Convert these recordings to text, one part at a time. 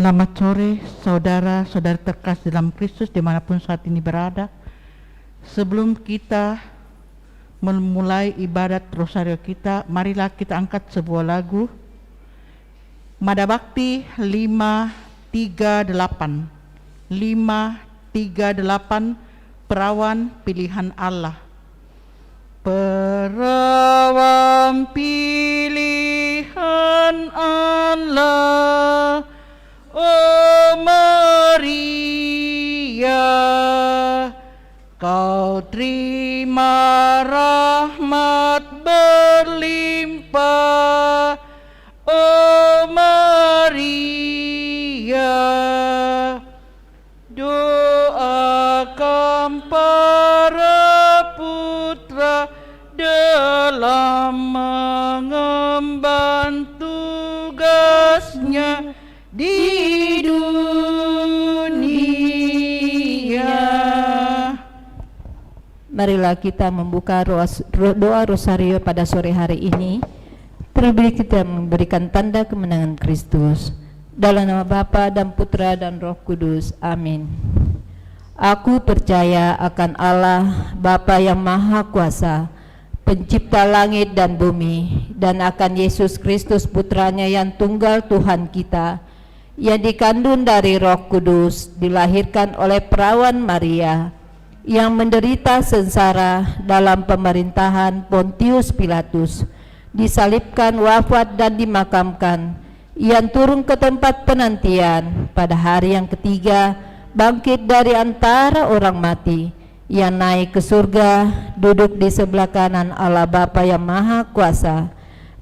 Selamat sore saudara-saudari terkasih dalam Kristus dimanapun saat ini berada. Sebelum kita memulai ibadat rosario kita, marilah kita angkat sebuah lagu Mada Bakti 538 Perawan Pilihan Allah. Perawan pilihan Allah, oh Maria, kau terima rahmat berlimpah, oh Maria, doakan para putra dalam mengemban tugasnya di dunia. Marilah kita membuka doa rosario pada sore hari ini. Terlebih kita memberikan tanda kemenangan Kristus. Dalam nama Bapa dan Putra dan Roh Kudus. Amin. Aku percaya akan Allah, Bapa yang Maha Kuasa, Pencipta langit dan bumi, dan akan Yesus Kristus Putranya yang tunggal Tuhan kita, yang dikandung dari Roh Kudus, dilahirkan oleh perawan Maria, yang menderita sengsara dalam pemerintahan Pontius Pilatus, disalibkan, wafat dan dimakamkan, yang turun ke tempat penantian, pada hari yang ketiga bangkit dari antara orang mati, yang naik ke surga, duduk di sebelah kanan Allah Bapa yang Maha Kuasa,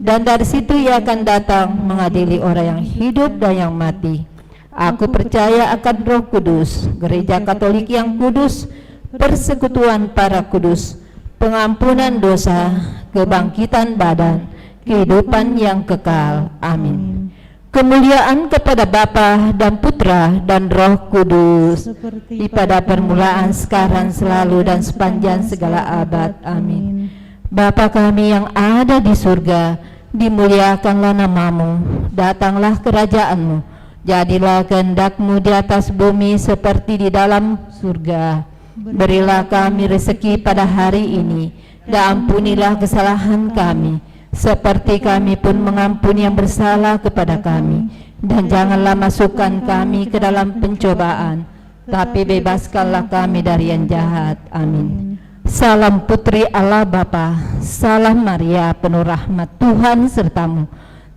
dan dari situ ia akan datang mengadili orang yang hidup dan yang mati. Aku percaya akan Roh Kudus, Gereja Katolik yang kudus, persekutuan para kudus, pengampunan dosa, kebangkitan badan, kehidupan yang kekal. Amin. Kemuliaan kepada Bapa dan Putra dan Roh Kudus, seperti pada permulaan, sekarang, selalu, dan sepanjang segala abad. Amin. Bapa kami yang ada di surga, dimuliakanlah namamu, datanglah kerajaanmu, jadilah kehendak-Mu di atas bumi seperti di dalam surga. Berilah kami rezeki pada hari ini, dan ampunilah kesalahan kami, seperti kami pun mengampuni yang bersalah kepada kami, dan janganlah masukkan kami ke dalam pencobaan, tapi bebaskanlah kami dari yang jahat. Amin. Salam Putri Allah Bapa, salam Maria penuh rahmat, Tuhan sertamu.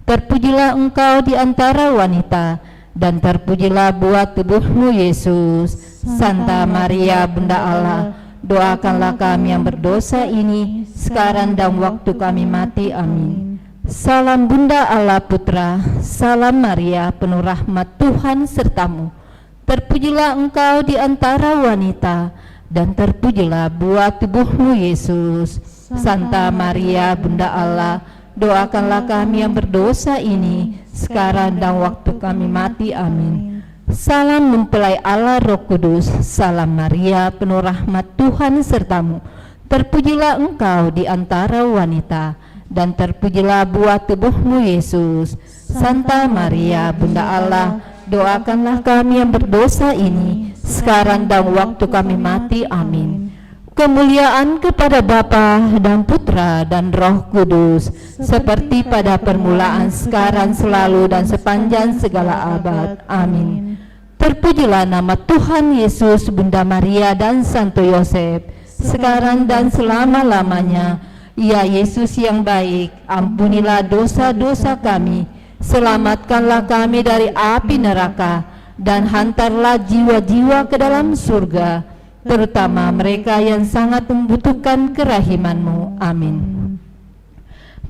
Terpujilah engkau di antara wanita, dan terpujilah buah tubuhmu Yesus. Santa Maria Bunda Allah, doakanlah kami yang berdosa ini, sekarang dan waktu kami mati. Amin. Salam Bunda Allah Putra, salam Maria penuh rahmat, Tuhan sertamu. Terpujilah engkau di antara wanita, dan terpujilah buah tubuhmu Yesus. Santa Maria Bunda Allah, doakanlah kami yang berdosa ini, sekarang dan waktu kami mati. Amin. Salam mempelai Allah Roh Kudus, salam Maria penuh rahmat, Tuhan sertamu. Terpujilah engkau di antara wanita, dan terpujilah buah tubuhmu Yesus. Santa Maria Bunda Allah, doakanlah kami yang berdosa ini, sekarang dan waktu kami mati. Amin. Kemuliaan kepada Bapa dan Putra dan Roh Kudus, seperti pada permulaan, sekarang, selalu, dan sepanjang segala abad. Amin. Terpujilah nama Tuhan Yesus, Bunda Maria dan Santo Yosef, sekarang dan selama-lamanya. Ya Yesus yang baik, ampunilah dosa-dosa kami, selamatkanlah kami dari api neraka, dan hantarlah jiwa-jiwa ke dalam surga, terutama mereka yang sangat membutuhkan kerahiman-Mu. Amin.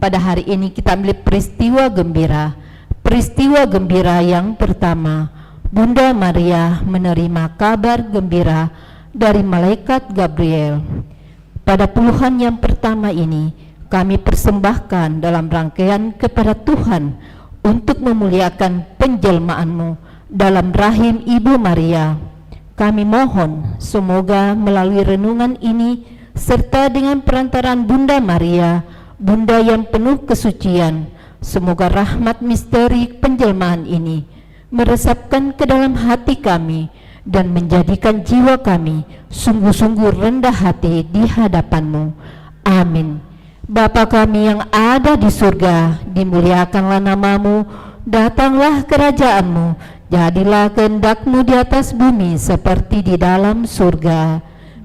Pada hari ini kita melihat peristiwa gembira. Peristiwa gembira yang pertama, Bunda Maria menerima kabar gembira dari malaikat Gabriel. Pada puluhan yang pertama ini, kami persembahkan dalam rangkaian kepada Tuhan untuk memuliakan penjelmaan-Mu dalam rahim Ibu Maria. Kami mohon semoga melalui renungan ini, serta dengan perantaraan Bunda Maria, Bunda yang penuh kesucian, semoga rahmat misteri penjelmaan ini meresapkan ke dalam hati kami, dan menjadikan jiwa kami sungguh-sungguh rendah hati di hadapan-Mu. Amin. Bapa kami yang ada di surga, dimuliakanlah nama-Mu, datanglah kerajaan-Mu, jadilah kehendak-Mu di atas bumi seperti di dalam surga.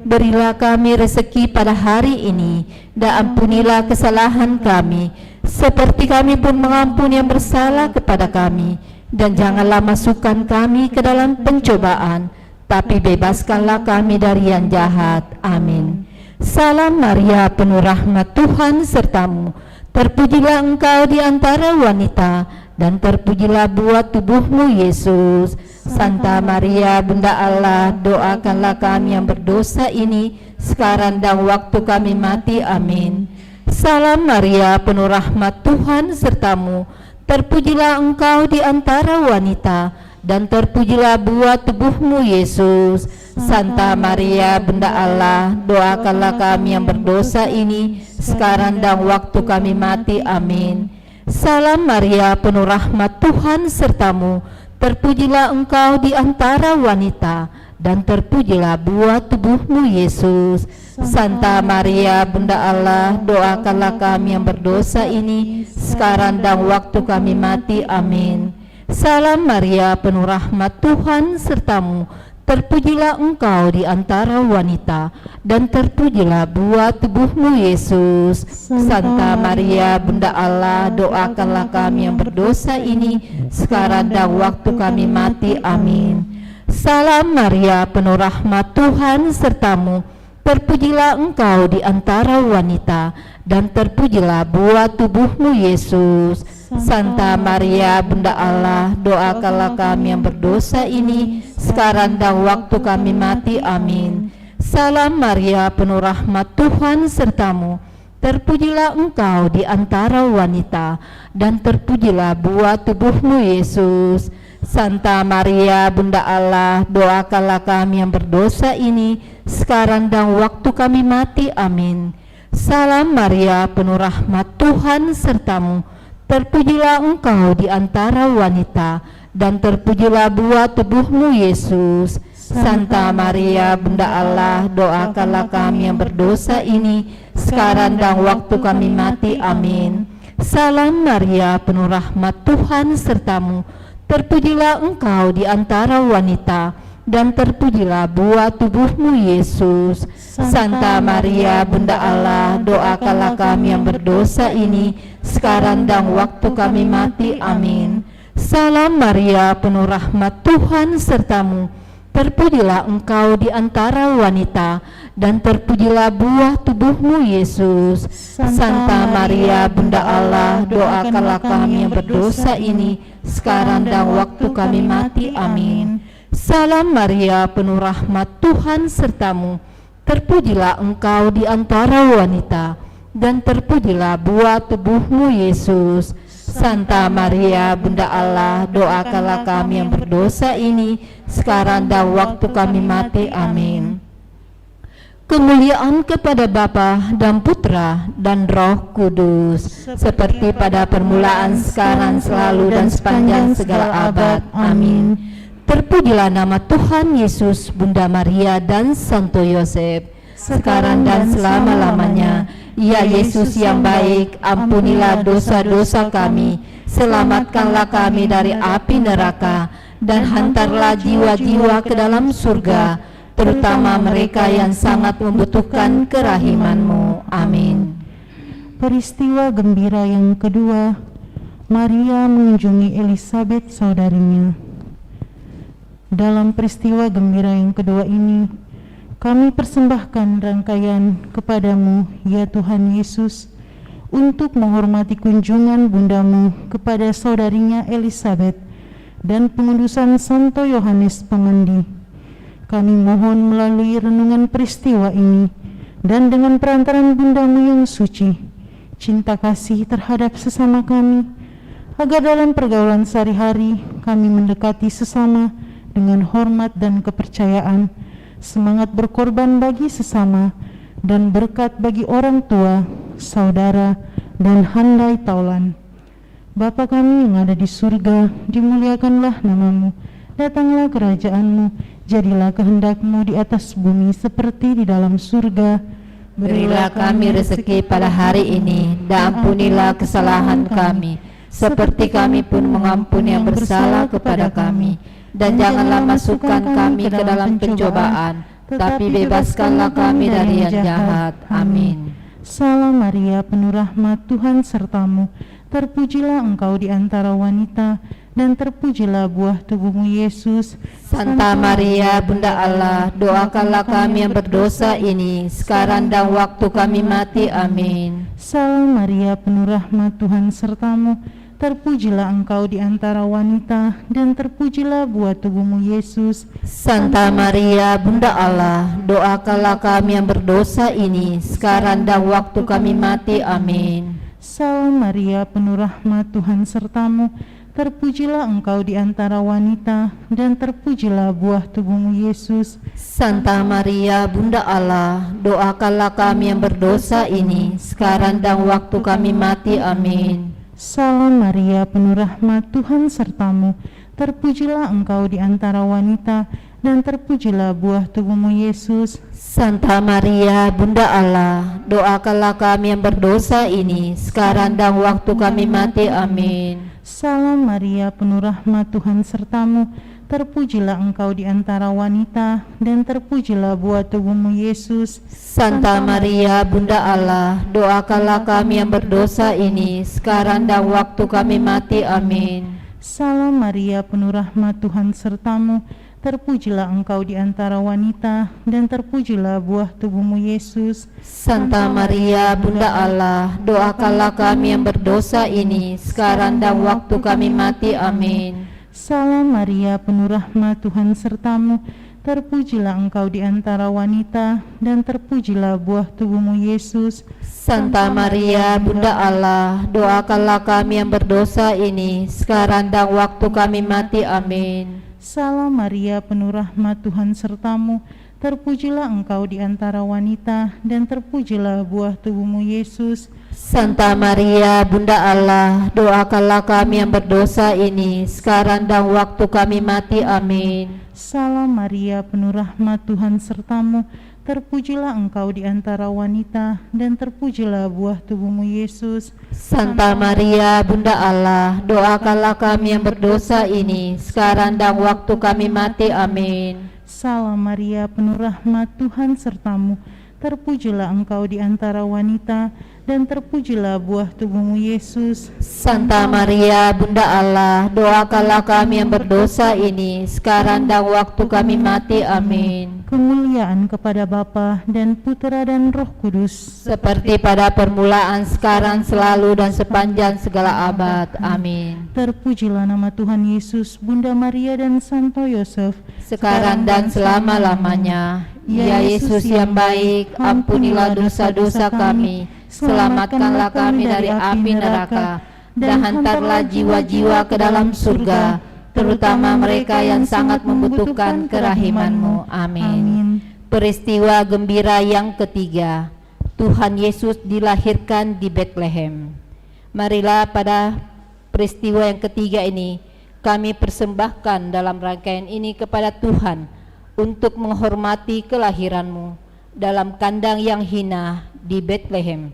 Berilah kami rezeki pada hari ini, dan ampunilah kesalahan kami, seperti kami pun mengampuni yang bersalah kepada kami. Dan janganlah masukkan kami ke dalam pencobaan, tapi bebaskanlah kami dari yang jahat. Amin. Salam Maria, penuh rahmat, Tuhan sertamu. Terpujilah engkau di antara wanita, dan terpujilah buah tubuhmu, Yesus. Santa Maria, Bunda Allah, doakanlah kami yang berdosa ini, sekarang dan waktu kami mati. Amin. Salam Maria, penuh rahmat, Tuhan sertamu. Terpujilah engkau di antara wanita, dan terpujilah buah tubuhmu, Yesus. Santa Maria, Bunda Allah, doakanlah kami yang berdosa ini, sekarang dan waktu kami mati. Amin. Salam Maria, penuh rahmat, Tuhan sertamu. Terpujilah engkau di antara wanita, dan terpujilah buah tubuhmu, Yesus. Santa Maria, Bunda Allah, doakanlah kami yang berdosa ini, sekarang dan waktu kami mati. Amin. Salam Maria, penuh rahmat, Tuhan sertamu. Terpujilah engkau di antara wanita, dan terpujilah buah tubuhmu, Yesus. Santa Maria, Bunda Allah, doakanlah kami yang berdosa ini, sekarang dan waktu kami mati. Amin. Salam Maria, penuh rahmat, Tuhan sertamu. Terpujilah engkau di antara wanita, dan terpujilah buah tubuhmu, Yesus. Santa Maria, Bunda Allah, doakanlah kami yang berdosa ini, sekarang dan waktu kami mati. Amin. Salam Maria, penuh rahmat, Tuhan sertamu. Terpujilah engkau di antara wanita, dan terpujilah buah tubuhmu, Yesus. Santa Maria, Bunda Allah, doakanlah kami yang berdosa ini, sekarang dan waktu kami mati. Amin. Salam Maria, penuh rahmat, Tuhan sertamu. Terpujilah engkau di antara wanita, dan terpujilah buah tubuhmu, Yesus. Santa Maria, Bunda Allah, doakanlah kami yang berdosa ini, sekarang dan waktu kami mati. Amin. Salam Maria, penuh rahmat, Tuhan sertamu. Terpujilah engkau di antara wanita, dan terpujilah buah tubuhmu, Yesus. Santa Maria, Bunda Allah, doakanlah kami yang berdosa ini, sekarang dan waktu kami mati. Amin. Salam Maria, penuh rahmat, Tuhan sertamu. Terpujilah engkau di antara wanita, dan terpujilah buah tubuhmu, Yesus. Santa Maria, Bunda Allah, doakanlah kami yang berdosa ini, sekarang dan waktu kami mati. Amin. Salam Maria, penuh rahmat, Tuhan sertamu. Terpujilah engkau di antara wanita, dan terpujilah buah tubuhmu, Yesus. Santa Maria, Bunda Allah, doakanlah kami yang berdosa ini, sekarang dan waktu kami mati. Amin. Kemuliaan kepada Bapa dan Putra dan Roh Kudus, seperti pada permulaan, sekarang, selalu, dan sepanjang segala abad. Amin. Terpujilah nama Tuhan Yesus, Bunda Maria, dan Santo Yosef, sekarang dan selama-lamanya. Ya Yesus yang baik, ampunilah dosa-dosa kami, selamatkanlah kami dari api neraka, dan hantarlah jiwa-jiwa ke dalam surga, terutama mereka yang sangat membutuhkan kerahiman-Mu. Amin. Peristiwa gembira yang kedua, Maria mengunjungi Elisabet saudarinya. Dalam peristiwa gembira yang kedua ini, kami persembahkan rangkaian kepadamu, ya Tuhan Yesus, untuk menghormati kunjungan bundamu kepada saudarinya Elisabet dan pengudusan Santo Yohanes Pemandi. Kami mohon melalui renungan peristiwa ini dan dengan perantaran bundamu yang suci, cinta kasih terhadap sesama kami, agar dalam pergaulan sehari-hari kami mendekati sesama dengan hormat dan kepercayaan, semangat berkorban bagi sesama, dan berkat bagi orang tua, saudara, dan handai taulan. Bapa kami yang ada di surga, dimuliakanlah namamu. Datanglah kerajaanmu, jadilah kehendak-Mu di atas bumi seperti di dalam surga. Berilah kami rezeki pada hari ini, dan ampunilah kesalahan kami, seperti kami pun mengampuni yang bersalah kepada kami. Dan janganlah masukkan kami ke dalam pencobaan, tapi bebaskanlah kami dari yang jahat. Amin. Salam Maria, penuh rahmat, Tuhan sertamu. Terpujilah engkau di antara wanita, dan terpujilah buah tubuhmu Yesus. Santa Maria, Bunda Allah, doakanlah kami yang berdosa ini, sekarang dan waktu kami mati. Amin. Salam Maria, penuh rahmat, Tuhan sertamu. Terpujilah engkau di antara wanita, dan terpujilah buah tubuhmu Yesus. Santa Maria, Bunda Allah, doakanlah kami yang berdosa ini, sekarang dan waktu kami mati. Amin. Salam Maria, penuh rahmat, Tuhan sertamu. Terpujilah engkau di antara wanita, dan terpujilah buah tubuhmu Yesus. Santa Maria, Bunda Allah, doakanlah kami yang berdosa ini, sekarang dan waktu kami mati. Amin. Salam Maria, penuh rahmat, Tuhan sertamu. Terpujilah engkau di antara wanita, dan terpujilah buah tubuhmu Yesus. Santa Maria, Bunda Allah, doakanlah kami yang berdosa ini, sekarang dan waktu kami mati. Amin. Salam Maria, penuh rahmat, Tuhan sertamu. Terpujilah engkau di antara wanita, dan terpujilah buah tubuhmu Yesus. Santa Maria, Bunda Allah, doakanlah kami yang berdosa ini, sekarang dan waktu kami mati. Amin. Salam Maria, penuh rahmat, Tuhan sertamu. Terpujilah engkau di antara wanita, dan terpujilah buah tubuhmu Yesus. Santa Maria, Bunda Allah, doakanlah kami yang berdosa ini, sekarang dan waktu kami mati. Amin. Salam Maria, penuh rahmat, Tuhan sertamu. Terpujilah engkau di antara wanita, dan terpujilah buah tubuhmu Yesus. Santa Maria, Bunda Allah, doakanlah kami yang berdosa ini, sekarang dan waktu kami mati. Amin. Salam Maria, penuh rahmat, Tuhan sertamu. Terpujilah engkau di antara wanita, dan terpujilah buah tubuhmu Yesus. Santa Maria, Bunda Allah, doakanlah kami yang berdosa ini, sekarang dan waktu kami mati. Amin. Salam Maria, penuh rahmat, Tuhan sertamu. Terpujilah engkau di antara wanita, dan terpujilah buah tubuhmu Yesus. Santa Maria, Bunda Allah, doakanlah kami yang berdosa ini, sekarang dan waktu kami mati. Amin. Salam Maria, penuh rahmat, Tuhan sertamu. Terpujilah engkau di antara wanita, dan terpujilah buah tubuhmu Yesus. Santa Maria, Bunda Allah, doakanlah kami yang berdosa ini, sekarang dan waktu kami mati. Amin. Kemuliaan kepada Bapa dan Putera dan Roh Kudus, Seperti pada permulaan, sekarang, selalu, dan sepanjang segala abad. Amin. terpujilah nama Tuhan Yesus, Bunda Maria dan Santo Yosef, Sekarang dan selama-lamanya. Ya Yesus yang baik, ampunilah dosa-dosa kami, selamatkanlah kami dari api neraka, dan hantarlah jiwa-jiwa ke dalam surga, terutama mereka yang sangat membutuhkan kerahiman-Mu. Amin. Peristiwa gembira yang ketiga, Tuhan Yesus dilahirkan di Bethlehem. Marilah pada peristiwa yang ketiga ini kami persembahkan dalam rangkaian ini kepada Tuhan untuk menghormati kelahiran-Mu dalam kandang yang hina di Bethlehem.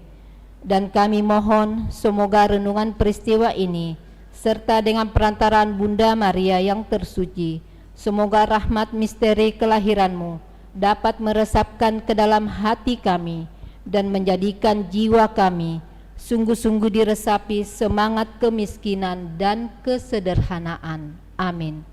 Dan kami mohon semoga renungan peristiwa ini serta dengan perantaraan Bunda Maria yang tersuci, semoga rahmat misteri kelahiran-Mu dapat meresapkan ke dalam hati kami dan menjadikan jiwa kami sungguh-sungguh diresapi semangat kemiskinan dan kesederhanaan. Amin.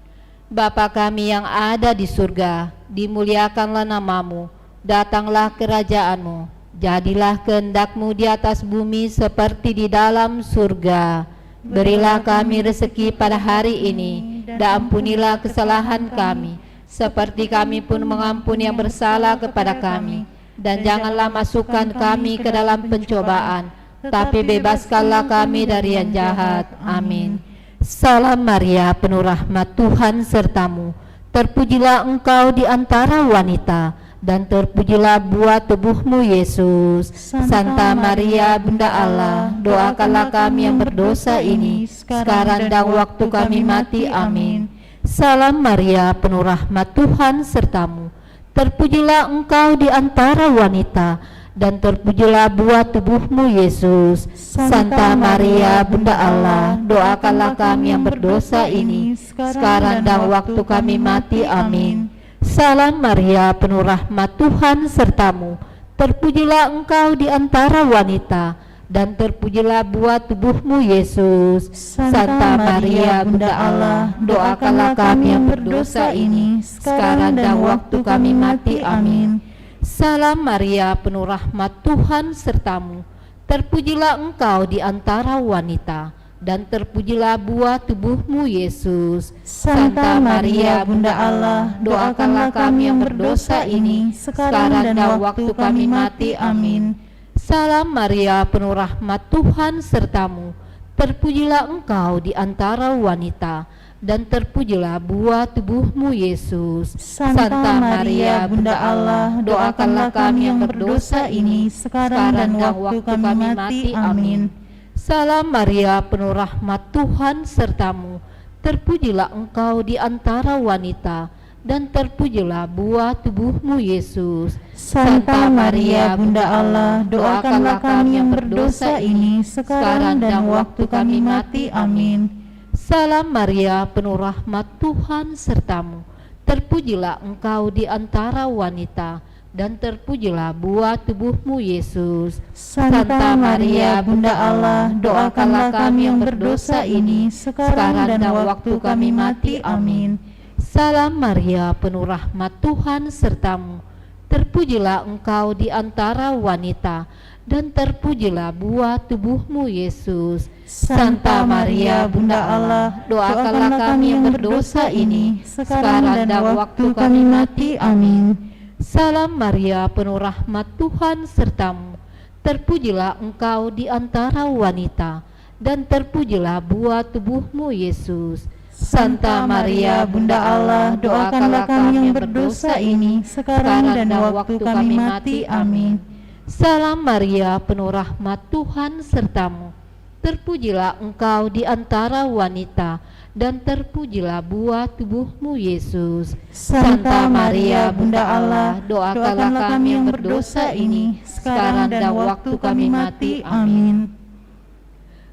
Bapa kami yang ada di surga, dimuliakanlah nama-Mu, datanglah kerajaan-Mu, jadilah kehendak-Mu di atas bumi seperti di dalam surga. Berilah kami rezeki pada hari ini, dan ampunilah kesalahan kami, seperti kami pun mengampuni yang bersalah kepada kami. Dan janganlah masukkan kami ke dalam pencobaan, tapi bebaskanlah kami dari yang jahat. Amin. Salam Maria, penuh rahmat, Tuhan sertamu. Terpujilah engkau di antara wanita, dan terpujilah buah tubuhmu Yesus. Santa Maria Bunda Allah, doakanlah kami yang berdosa ini sekarang dan waktu kami mati. Amin. Salam Maria, penuh rahmat, Tuhan sertamu. Terpujilah engkau di antara wanita, dan terpujilah buah tubuhmu Yesus. Santa Maria Bunda Allah, doakanlah kami yang berdosa ini sekarang dan waktu kami mati. Amin. Salam Maria, penuh rahmat, Tuhan sertamu. Terpujilah engkau di antara wanita, dan terpujilah buah tubuhmu Yesus. Santa Maria Bunda Allah, doakanlah kami yang berdosa ini sekarang dan waktu kami mati. Amin. Salam Maria, penuh rahmat, Tuhan sertamu. Terpujilah engkau di antara wanita, dan terpujilah buah tubuhmu Yesus. Santa Maria Bunda Allah, doakanlah kami yang berdosa ini sekarang dan waktu kami mati. Amin. Salam Maria, penuh rahmat, Tuhan sertamu. Terpujilah engkau di antara wanita, dan terpujilah buah tubuhmu Yesus. Santa Maria Bunda Allah, doakanlah kami yang berdosa ini sekarang dan waktu kami mati. Amin. Salam Maria, penuh rahmat, Tuhan sertamu. Terpujilah engkau di antara wanita, dan terpujilah buah tubuhmu Yesus. Santa Maria Bunda Allah, doakanlah kami yang berdosa ini sekarang dan waktu kami mati. Amin. Salam Maria, penuh rahmat, Tuhan sertamu. Terpujilah engkau di antara wanita, dan terpujilah buah tubuhmu Yesus. Santa Maria Bunda Allah, doakanlah kami yang berdosa ini sekarang dan waktu kami mati. Amin. Salam Maria, penuh rahmat, Tuhan sertamu. Terpujilah engkau di antara wanita, dan terpujilah buah tubuhmu Yesus. Santa Maria Bunda Allah, doakanlah kami yang berdosa ini sekarang dan waktu kami mati. Amin. Salam Maria, penuh rahmat, Tuhan sertamu. Terpujilah engkau di antara wanita, dan terpujilah buah tubuhmu Yesus. Santa Maria Bunda Allah, doakanlah kami yang berdosa ini sekarang dan waktu kami mati. Amin. Salam Maria, penuh rahmat, Tuhan sertamu. Terpujilah engkau di antara wanita, dan terpujilah buah tubuhmu Yesus. Santa Maria Bunda Allah, doakanlah kami yang berdosa ini sekarang dan waktu kami mati. Amin.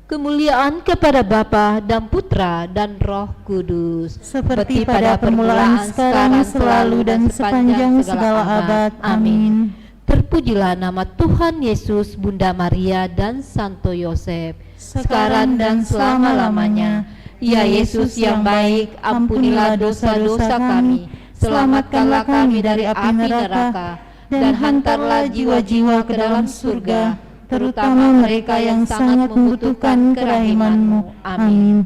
Kemuliaan kepada Bapa dan Putra dan Roh Kudus, seperti pada permulaan, sekarang, selalu, dan sepanjang segala abad. Amin. Terpujilah nama Tuhan Yesus, Bunda Maria, dan Santo Yosef, sekarang dan selama-lamanya. Ya Yesus yang baik, ampunilah dosa-dosa kami, selamatkanlah kami dari api neraka, dan hantarlah jiwa-jiwa ke dalam surga, terutama mereka yang sangat membutuhkan kerahiman-Mu. Amin.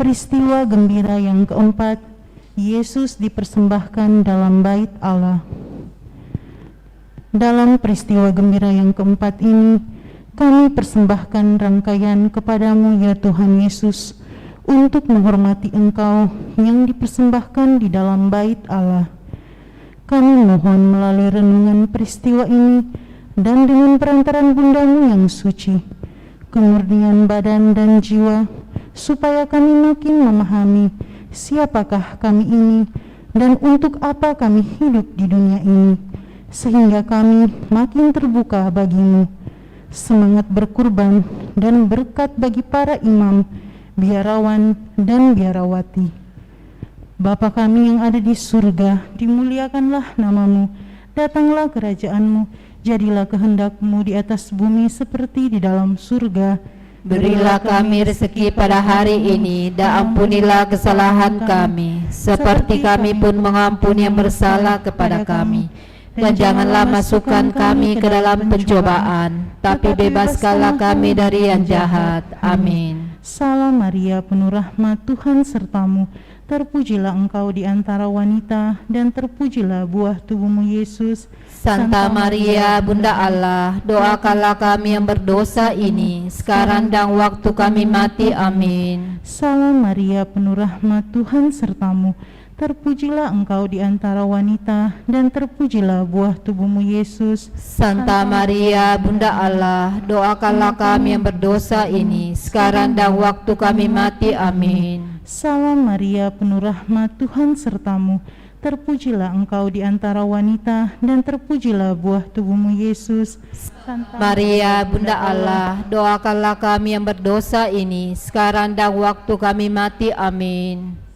Peristiwa gembira yang keempat, Yesus dipersembahkan dalam bait Allah. Dalam peristiwa gembira yang keempat ini, kami persembahkan rangkaian kepadamu ya Tuhan Yesus, untuk menghormati Engkau yang dipersembahkan di dalam bait Allah. Kami mohon melalui renungan peristiwa ini dan dengan perantaran bundamu yang suci, kemurnian badan dan jiwa, supaya kami makin memahami siapakah kami ini dan untuk apa kami hidup di dunia ini, sehingga kami makin terbuka bagimu, semangat berkurban dan berkat bagi para imam, biarawan dan biarawati. Bapa kami yang ada di surga, dimuliakanlah namamu, datanglah kerajaanmu, jadilah kehendak-Mu di atas bumi seperti di dalam surga. Berilah kami rezeki pada hari ini, dan ampunilah kesalahan kami, seperti kami pun mengampuni yang bersalah kepada kami. Dan janganlah masukkan kami ke dalam pencobaan, tapi bebaskanlah kami dari yang jahat. Amin. Salam Maria, penuh rahmat, Tuhan sertamu. terpujilah Engkau di antara wanita, dan terpujilah buah tubuhmu Yesus. Santa Maria, Bunda Allah, doakanlah kami yang berdosa ini, sekarang dan waktu kami mati. Amin. Salam Maria, penuh rahmat, Tuhan sertamu. Terpujilah Engkau di antara wanita, dan terpujilah buah tubuhmu Yesus. Santa Maria, Bunda Allah, doakanlah kami yang berdosa ini, sekarang dan waktu kami mati. Amin. Salam Maria, penuh rahmat, Tuhan sertamu. Terpujilah Engkau di antara wanita, dan terpujilah buah tubuhmu Yesus. Santa Maria, Bunda Allah, doakanlah kami yang berdosa ini, sekarang dan waktu kami mati. Amin.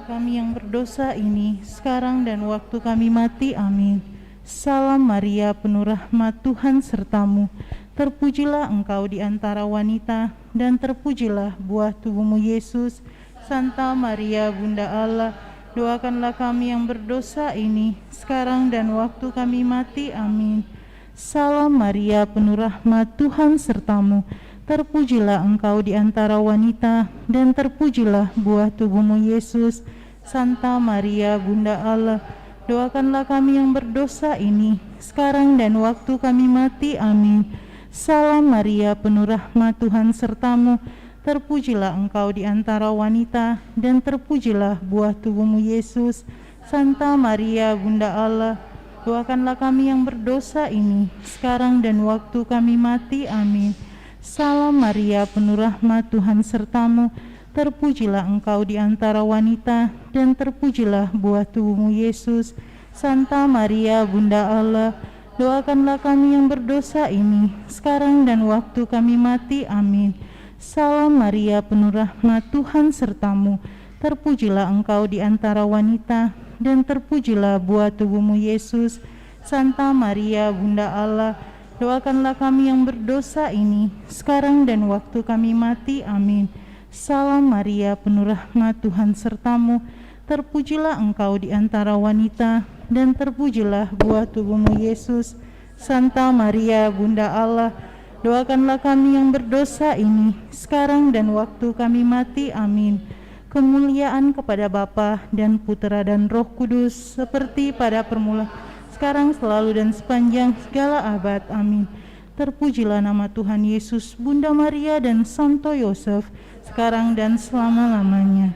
kami yang berdosa ini, sekarang dan waktu kami mati. Amin. Salam Maria, penuh rahmat, Tuhan sertamu. Terpujilah Engkau di antara wanita, dan terpujilah buah tubuhmu Yesus. Santa Maria, Bunda Allah, doakanlah kami yang berdosa ini, sekarang dan waktu kami mati. Amin. Salam Maria, penuh rahmat, Tuhan sertamu. Terpujilah Engkau di antara wanita, dan terpujilah buah tubuhmu Yesus. Santa Maria, Bunda Allah, doakanlah kami yang berdosa ini, sekarang dan waktu kami mati. Amin. Salam Maria, penuh rahmat, Tuhan sertamu. Terpujilah Engkau di antara wanita, dan terpujilah buah tubuhmu Yesus. Santa Maria, Bunda Allah, doakanlah kami yang berdosa ini, sekarang dan waktu kami mati. Amin. Salam Maria, penuh rahmat, Tuhan sertamu. Terpujilah Engkau di antara wanita, dan terpujilah buah tubuhmu Yesus. Santa Maria, Bunda Allah, doakanlah kami yang berdosa ini, sekarang dan waktu kami mati. Amin. Salam Maria, penuh rahmat, Tuhan sertamu. Terpujilah Engkau di antara wanita, dan terpujilah buah tubuhmu Yesus. Santa Maria, Bunda Allah, doakanlah kami yang berdosa ini, sekarang dan waktu kami mati. Amin. Salam Maria, penuh rahmat, Tuhan sertamu. Terpujilah Engkau di antara wanita, dan terpujilah buah tubuhmu Yesus. Santa Maria, Bunda Allah, doakanlah kami yang berdosa ini, sekarang dan waktu kami mati. Amin. Kemuliaan kepada Bapa dan Putera dan Roh Kudus, seperti pada permulaan, sekarang, selalu, dan sepanjang segala abad. Amin. Terpujilah nama Tuhan Yesus, Bunda Maria, dan Santo Yosef, sekarang dan selama-lamanya.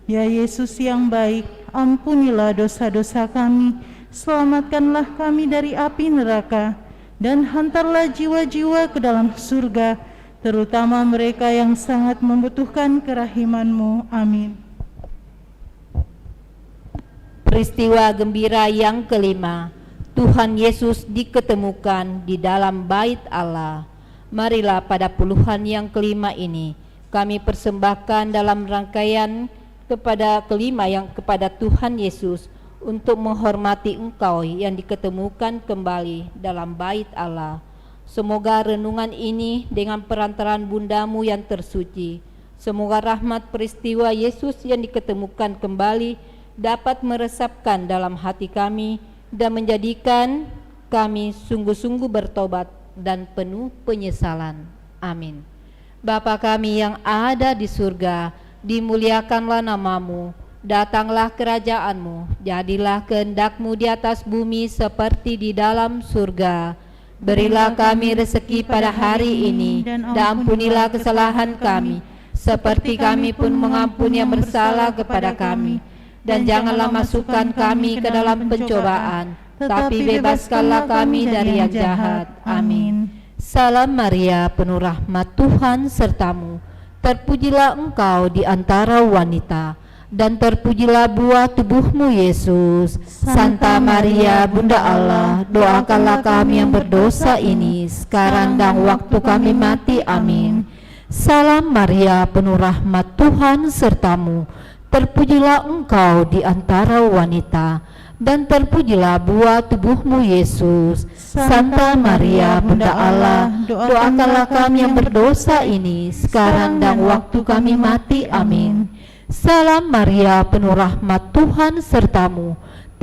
Ya Yesus yang baik, ampunilah dosa-dosa kami, selamatkanlah kami dari api neraka, dan hantarlah jiwa-jiwa ke dalam surga, terutama mereka yang sangat membutuhkan kerahiman-Mu. Amin. Peristiwa gembira yang kelima, Tuhan Yesus diketemukan di dalam bait Allah. Marilah pada puluhan yang kelima ini kami persembahkan dalam rangkaian kepada Tuhan Yesus untuk menghormati Engkau yang diketemukan kembali dalam bait Allah. Semoga renungan ini dengan perantaraan bundamu yang tersuci, semoga rahmat peristiwa Yesus yang diketemukan kembali dapat meresapkan dalam hati kami dan menjadikan kami sungguh-sungguh bertobat dan penuh penyesalan. Amin. Bapa kami yang ada di surga, dimuliakanlah nama-Mu, datanglah kerajaan-Mu, jadilah kehendak-Mu di atas bumi seperti di dalam surga. Berilah kami rezeki pada hari ini, dan ampunilah kesalahan kami, seperti kami pun mengampuni yang bersalah kepada kami. Dan janganlah masukkan kami ke dalam pencobaan, tapi bebaskanlah kami dari yang jahat. Amin. Salam Maria, penuh rahmat, Tuhan sertamu. Terpujilah Engkau di antara wanita, dan terpujilah buah tubuhmu Yesus. Santa Maria, Bunda Allah, doakanlah kami yang berdosa ini, sekarang dan waktu kami mati. Amin. Salam Maria, penuh rahmat, Tuhan sertamu. Terpujilah Engkau di antara wanita, dan terpujilah buah tubuhmu Yesus. Santa Maria, Bunda Allah, doakanlah kami yang berdosa ini, sekarang dan waktu kami mati. Amin. Salam Maria, penuh rahmat, Tuhan sertamu.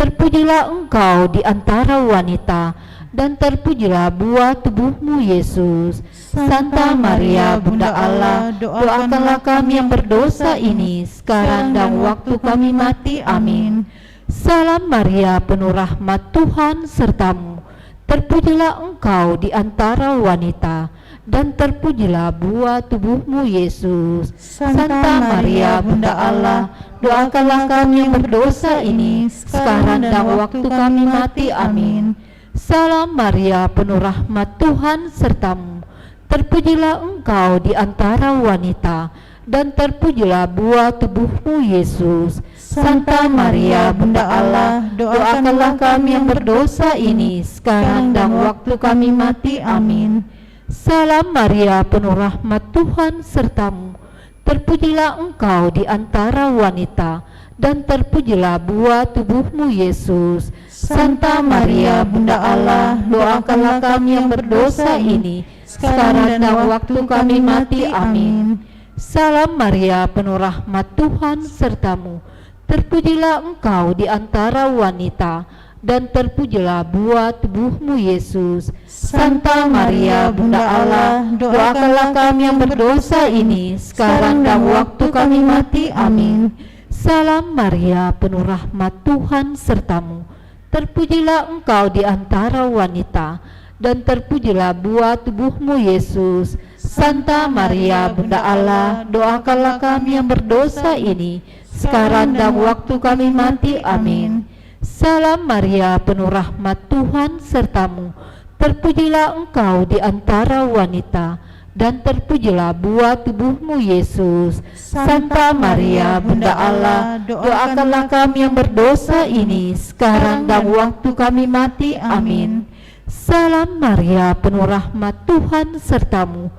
terpujilah engkau di antara wanita, dan terpujilah buah tubuhmu Yesus. Santa Maria Bunda Allah, doakanlah kami yang berdosa ini sekarang dan waktu kami mati. Amin. Salam Maria, penuh rahmat, Tuhan sertamu. Terpujilah engkau di antara wanita, dan terpujilah buah tubuhmu Yesus. Santa Maria Bunda Allah, doakanlah kami yang berdosa ini sekarang dan waktu kami mati. Amin. Salam Maria, penuh rahmat, Tuhan sertamu. Terpujilah engkau di antara wanita, dan terpujilah buah tubuhmu Yesus. Santa Maria Bunda Allah, doakanlah kami yang berdosa ini sekarang dan waktu kami mati. Amin. Salam Maria, penuh rahmat, Tuhan sertamu. Terpujilah engkau di antara wanita, dan terpujilah buah tubuhmu Yesus. Santa Maria Bunda Allah, doakanlah kami yang berdosa ini sekarang dan waktu kami mati. Amin. Salam Maria, penuh rahmat, Tuhan sertamu. Terpujilah engkau di antara wanita, dan terpujilah buah tubuhmu Yesus. Santa Maria Bunda Allah, doakanlah kami yang berdosa ini sekarang dan waktu kami mati. Amin. Salam Maria, penuh rahmat, Tuhan sertamu. Terpujilah engkau di antara wanita, dan terpujilah buah tubuhmu Yesus. Santa Maria Bunda Allah, doakanlah kami yang berdosa ini sekarang dan waktu kami mati. Amin. Salam Maria, penuh rahmat, Tuhan sertamu. Terpujilah engkau di antara wanita, dan terpujilah buah tubuhmu Yesus. Santa Maria Bunda Allah, doakanlah kami yang berdosa ini sekarang dan waktu kami mati. Amin. Salam Maria, penuh rahmat, Tuhan sertamu.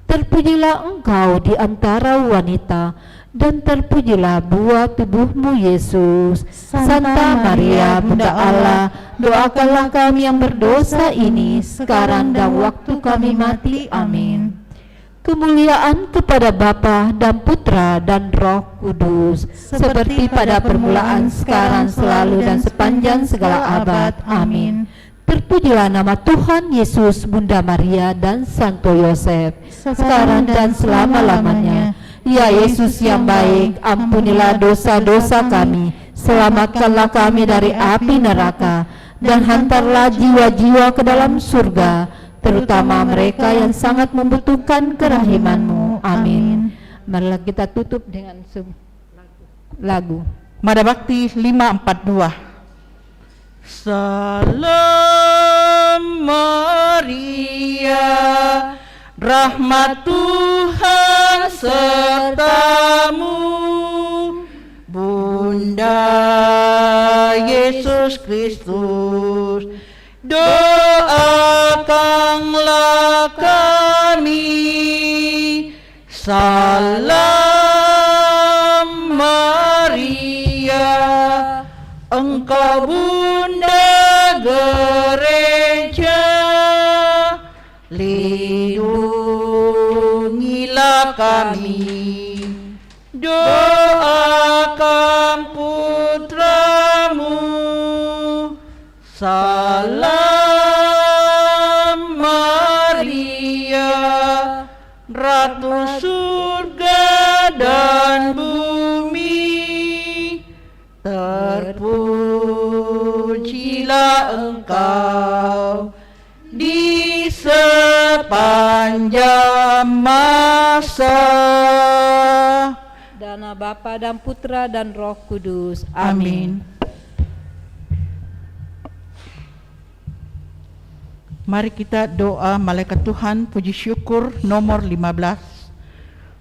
Terpujilah engkau di antara wanita, dan terpujilah buah tubuhmu Yesus. Santa Maria Bunda Allah, doakanlah kami yang berdosa ini sekarang dan waktu kami mati. Amin. Kemuliaan kepada Bapa dan Putra dan Roh Kudus, seperti pada permulaan, sekarang, selalu, dan sepanjang segala abad. Amin. Terpujilah nama Tuhan Yesus, Bunda Maria, dan Santo Yosef, sekarang dan selama-lamanya. Ya Yesus yang baik, ampunilah dosa-dosa kami, selamatkanlah kami dari api neraka, dan hantarlah jiwa-jiwa ke dalam surga, terutama mereka yang sangat membutuhkan kerahiman-Mu. Amin. Marilah kita tutup dengan lagu Mada Bakti 542. Salam Maria, rahmat Tuhan sertamu, Bunda Yesus Kristus, doakanlah kami. Salam Maria, engkau Bunda Gereja, lindungilah kami, doakan putramu. Salam Maria, Ratu surga dan bumi, terpujilah engkau di sepanjang masa. Dana Bapa dan Putra dan Roh Kudus. Amin. Mari kita doa malaikat Tuhan puji syukur nomor 15.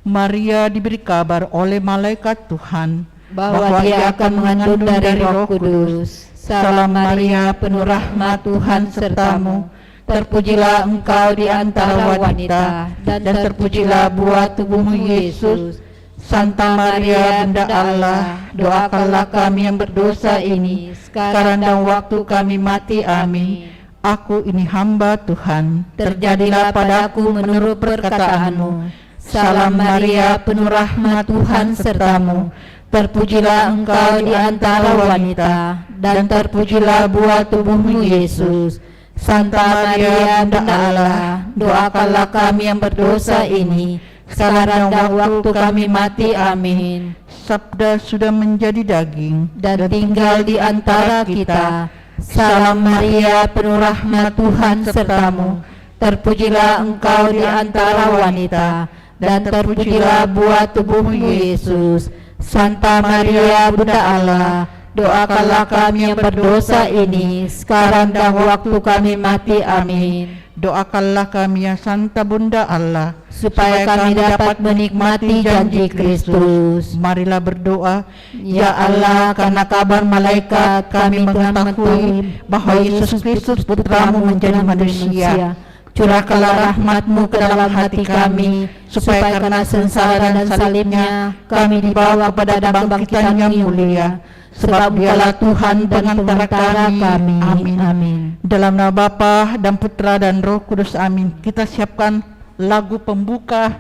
Maria diberi kabar oleh malaikat Tuhan bahwa dia akan mengandung dari Roh Kudus. Salam Maria, penuh rahmat, Tuhan sertamu. Terpujilah engkau di antara wanita, dan terpujilah buah tubuhmu Yesus. Santa Maria Bunda Allah, doakanlah kami yang berdosa ini sekarang dan waktu kami mati. Amin. Aku ini hamba Tuhan, terjadilah padaku menurut perkataanmu. Salam Maria, penuh rahmat, Tuhan sertamu. Terpujilah engkau di antara wanita, dan terpujilah buah tubuhmu Yesus. Santa Maria Bunda Allah, doakanlah kami yang berdosa ini, sekarang dan waktu kami mati. Amin. Sabda sudah menjadi daging Dan tinggal di antara kita. Salam Maria, penuh rahmat Tuhan sertamu. Terpujilah engkau di antara wanita, dan terpujilah buah tubuhmu Yesus. Santa Maria Bunda Allah, doakanlah kami yang berdosa ini, sekarang dan waktu kami mati. Amin. Doakanlah kami ya Santa Bunda Allah, Supaya kami dapat menikmati janji Kristus. Marilah berdoa. Ya Allah, karena kabar malaikat kami mengetahui bahwa Yesus Kristus Putramu menjadi manusia. Curahkanlah rahmat-Mu ke dalam hati kami, supaya karena sengsara dan salibnya kami dibawa kepada kebangkitan yang mulia. Sebab Dialah Tuhan dan pengantara kami. Amin. Amin. Dalam nama Bapa dan Putra dan Roh Kudus. Amin. Kita siapkan lagu pembuka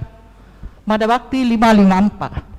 Mada Bakti 554.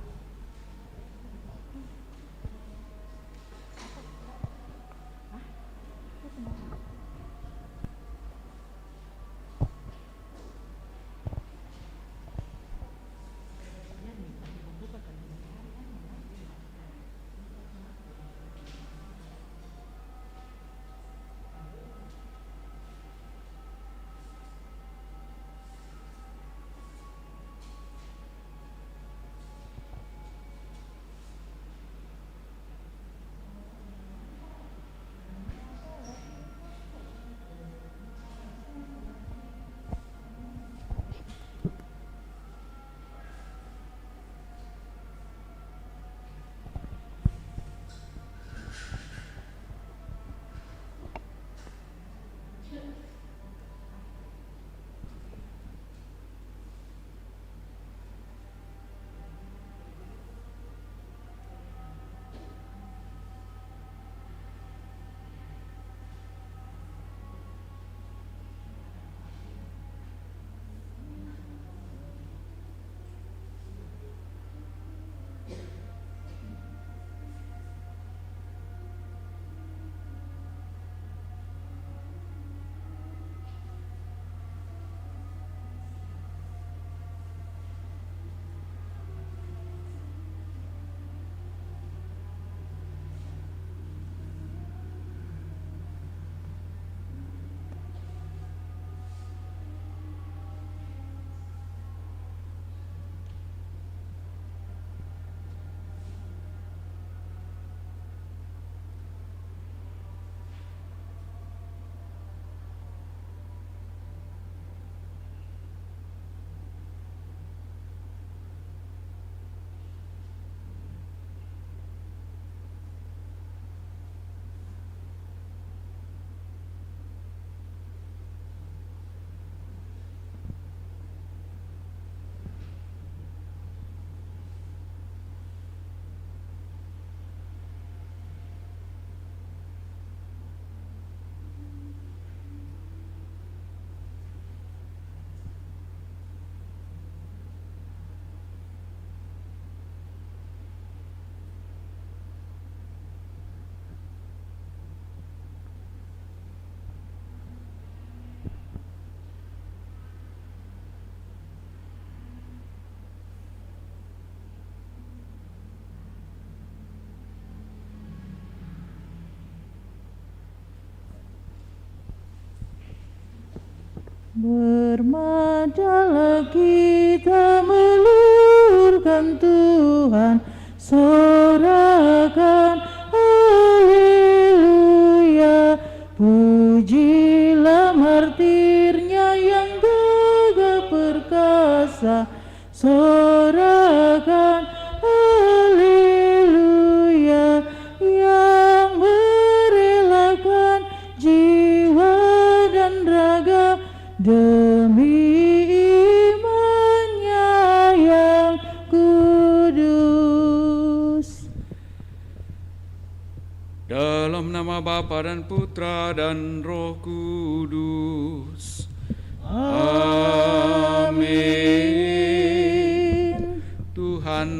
Bermajalah kita melurkan Tuhan, sorakan haleluya. Pujilah martirnya yang gagah perkasa, sorakan haleluya. Yang merelakan jiwa dan raga demi imannya yang kudus. Dalam nama Bapa dan Putra dan Roh Kudus. Amin. Tuhan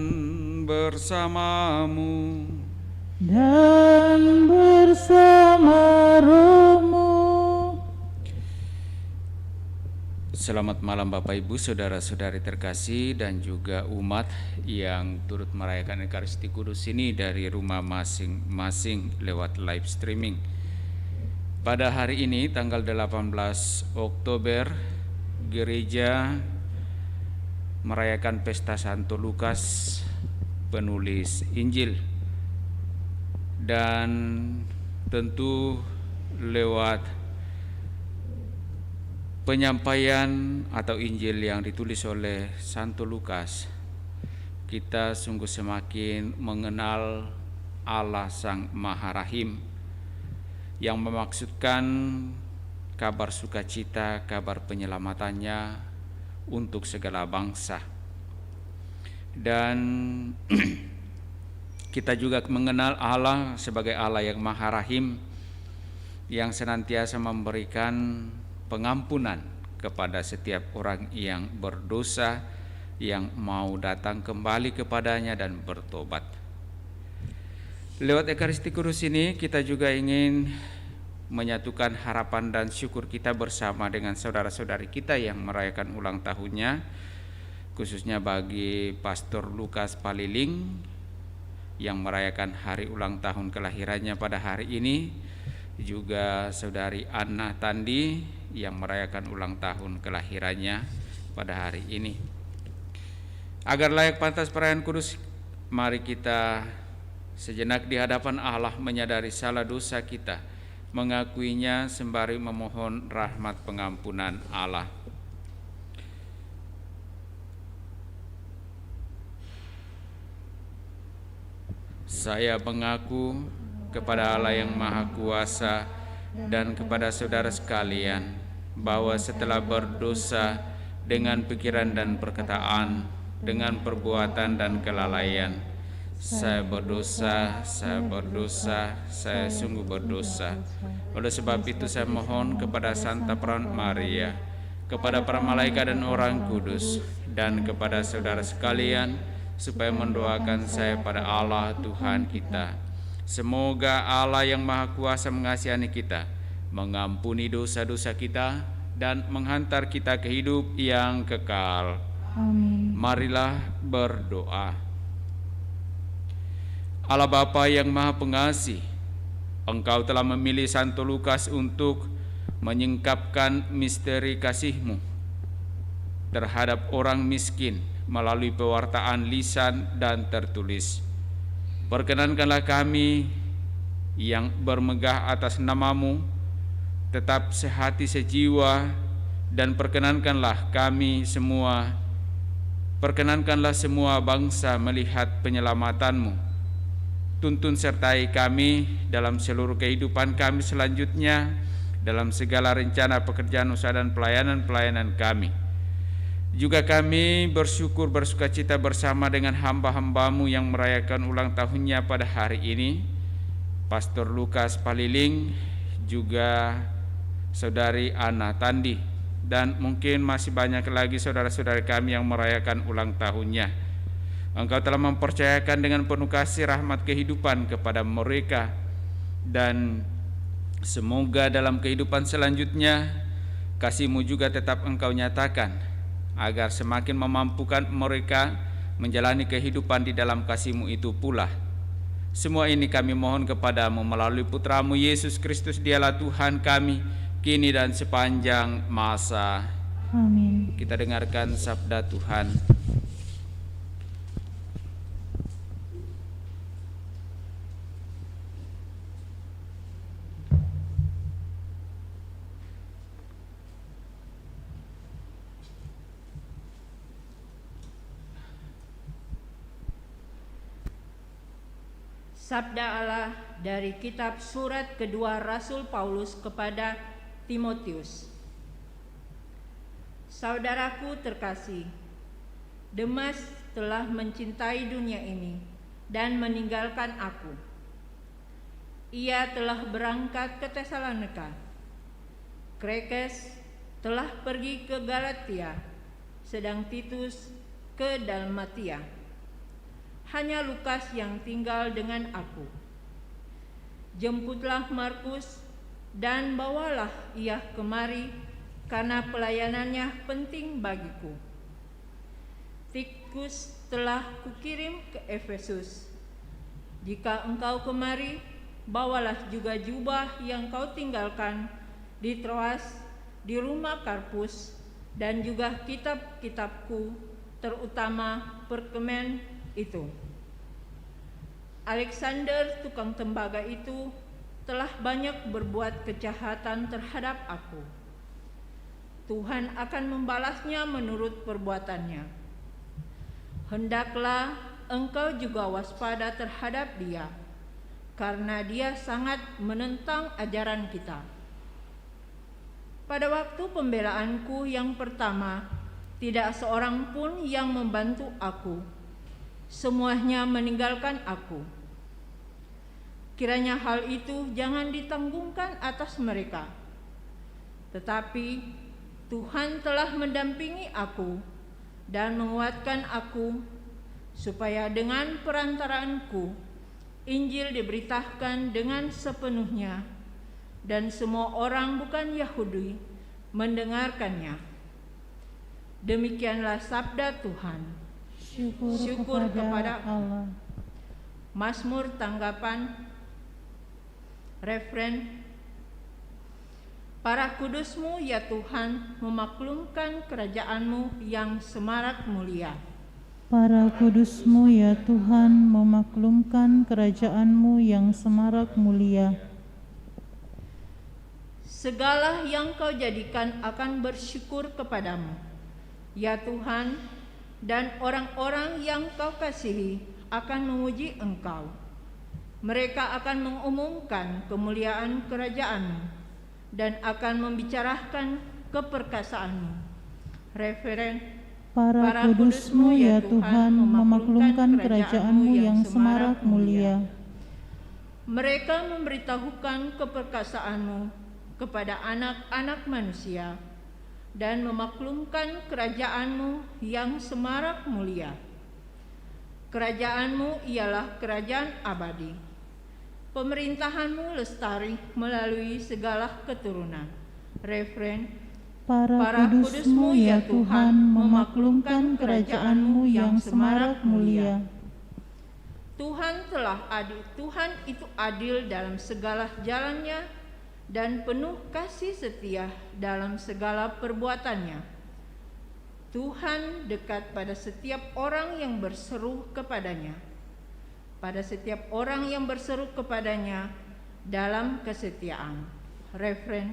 bersamamu. Dan bersama rohmu. Selamat malam Bapak Ibu, saudara-saudari terkasih dan juga umat yang turut merayakan Ekaristi Kudus ini dari rumah masing-masing lewat live streaming. Pada hari ini tanggal 18 Oktober, gereja merayakan pesta Santo Lukas, penulis Injil. Dan tentu lewat penyampaian atau Injil yang ditulis oleh Santo Lukas, kita sungguh semakin mengenal Allah Sang Maha Rahim yang memaksudkan kabar sukacita, kabar penyelamatannya untuk segala bangsa. Dan kita juga mengenal Allah sebagai Allah yang Maha Rahim, yang senantiasa memberikan pengampunan kepada setiap orang yang berdosa, yang mau datang kembali kepadanya dan bertobat. Lewat Ekaristi Kudus ini kita juga ingin menyatukan harapan dan syukur kita bersama dengan saudara-saudari kita yang merayakan ulang tahunnya, khususnya bagi Pastor Lukas Paliling yang merayakan hari ulang tahun kelahirannya pada hari ini, juga saudari Anna Tandi yang merayakan ulang tahun kelahirannya pada hari ini. Agar layak pantas perayaan kudus, mari kita sejenak di hadapan Allah menyadari salah dosa kita, mengakuinya sembari memohon rahmat pengampunan Allah. Saya mengaku kepada Allah yang Maha Kuasa dan kepada saudara sekalian bahwa setelah berdosa dengan pikiran dan perkataan, dengan perbuatan dan kelalaian, saya berdosa, saya sungguh berdosa. Oleh sebab itu saya mohon kepada Santa Peran Maria, kepada para malaikat dan orang kudus, dan kepada saudara sekalian, supaya mendoakan saya pada Allah Tuhan kita. Semoga Allah yang Maha Kuasa mengasihani kita, mengampuni dosa-dosa kita, dan menghantar kita ke hidup yang kekal. Amin. Marilah berdoa. Allah Bapa yang Maha Pengasih, Engkau telah memilih Santo Lukas untuk menyingkapkan misteri kasih-Mu terhadap orang miskin melalui pewartaan lisan dan tertulis. Perkenankanlah kami yang bermegah atas nama-Mu tetap sehati sejiwa, dan perkenankanlah semua bangsa melihat penyelamatanmu. Tuntun sertai kami dalam seluruh kehidupan kami selanjutnya, dalam segala rencana pekerjaan usaha dan pelayanan kami. Juga kami bersukacita bersama dengan hamba-hamba-Mu yang merayakan ulang tahunnya pada hari ini, Pastor Lukas Paliling, juga saudari Anna Tandi, dan mungkin masih banyak lagi saudara-saudari kami yang merayakan ulang tahunnya. Engkau telah mempercayakan dengan penuh kasih rahmat kehidupan kepada mereka, dan semoga dalam kehidupan selanjutnya kasih-Mu juga tetap Engkau nyatakan, agar semakin memampukan mereka menjalani kehidupan di dalam kasih-Mu itu pula. Semua ini kami mohon kepada-Mu melalui Putra-Mu Yesus Kristus, Dialah Tuhan kami, kini dan sepanjang masa. Amin. Kita dengarkan sabda Tuhan. Sabda Allah dari kitab surat kedua Rasul Paulus kepada Timotius. Saudaraku terkasih, Demas telah mencintai dunia ini dan meninggalkan aku. Ia telah berangkat ke Tesalonika. Krekes telah pergi ke Galatia, sedang Titus ke Dalmatia. hanya Lukas yang tinggal dengan aku. Jemputlah Markus dan bawalah ia kemari, karena pelayanannya penting bagiku. Tikus telah kukirim ke Efesus. Jika engkau kemari, bawalah juga jubah yang kau tinggalkan di Troas, di rumah Karpus, dan juga kitab-kitabku, terutama perkemen itu. Alexander, tukang tembaga itu, telah banyak berbuat kejahatan terhadap aku. Tuhan akan membalasnya menurut perbuatannya. Hendaklah engkau juga waspada terhadap dia, karena dia sangat menentang ajaran kita. Pada waktu pembelaanku yang pertama, tidak seorang pun yang membantu aku. Semuanya meninggalkan aku. Kiranya hal itu jangan ditanggungkan atas mereka. Tetapi Tuhan telah mendampingi aku dan menguatkan aku, supaya dengan perantaraanku Injil diberitakan dengan sepenuhnya, dan semua orang bukan Yahudi mendengarkannya. Demikianlah sabda Tuhan. Syukur kepada Allah. Mazmur tanggapan, refren. Para kudus-Mu ya Tuhan, memaklumkan kerajaan-Mu yang semarak mulia. Para kudus-Mu ya Tuhan, memaklumkan kerajaan-Mu yang semarak mulia. Segala yang Kau jadikan akan bersyukur kepadamu, ya Tuhan, dan orang-orang yang Kau kasihi akan memuji Engkau. Mereka akan mengumumkan kemuliaan kerajaan-Mu dan akan membicarakan keperkasaanmu. Referen. Para kudus-Mu ya Tuhan, memaklumkan kerajaan-Mu yang semarak mulia. Mereka memberitahukan keperkasaanmu kepada anak-anak manusia dan memaklumkan kerajaan-Mu yang semarak mulia. Kerajaan-Mu ialah kerajaan abadi. Pemerintahan-Mu lestari melalui segala keturunan. Refren. Para kudus-Mu ya Tuhan, memaklumkan kerajaan-Mu yang semarak mulia. Tuhan telah adil. Tuhan itu adil dalam segala jalannya dan penuh kasih setia dalam segala perbuatannya. Tuhan dekat pada setiap orang yang berseru kepadanya. Pada setiap orang yang berseru kepadanya dalam kesetiaan. Refren.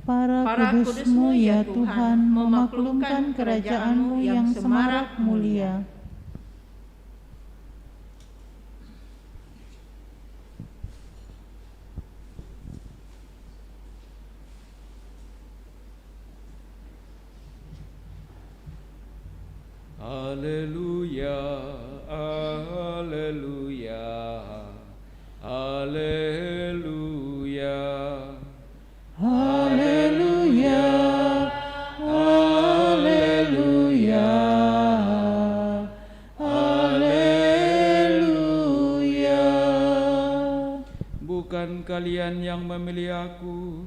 Para kudus-Mu ya Tuhan, memaklumkan kerajaan-Mu yang semarak mulia. Haleluya, haleluya, haleluya. Haleluya, haleluya, haleluya. Bukan kalian yang memilih aku,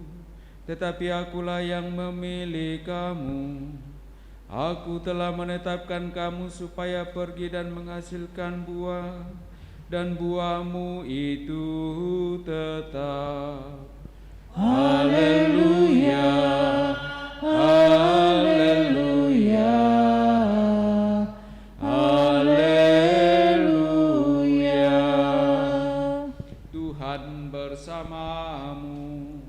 tetapi akulah yang memilih kamu. Aku telah menetapkan kamu supaya pergi dan menghasilkan buah, dan buahmu itu tetap. Haleluya, haleluya, haleluya. Tuhan bersamamu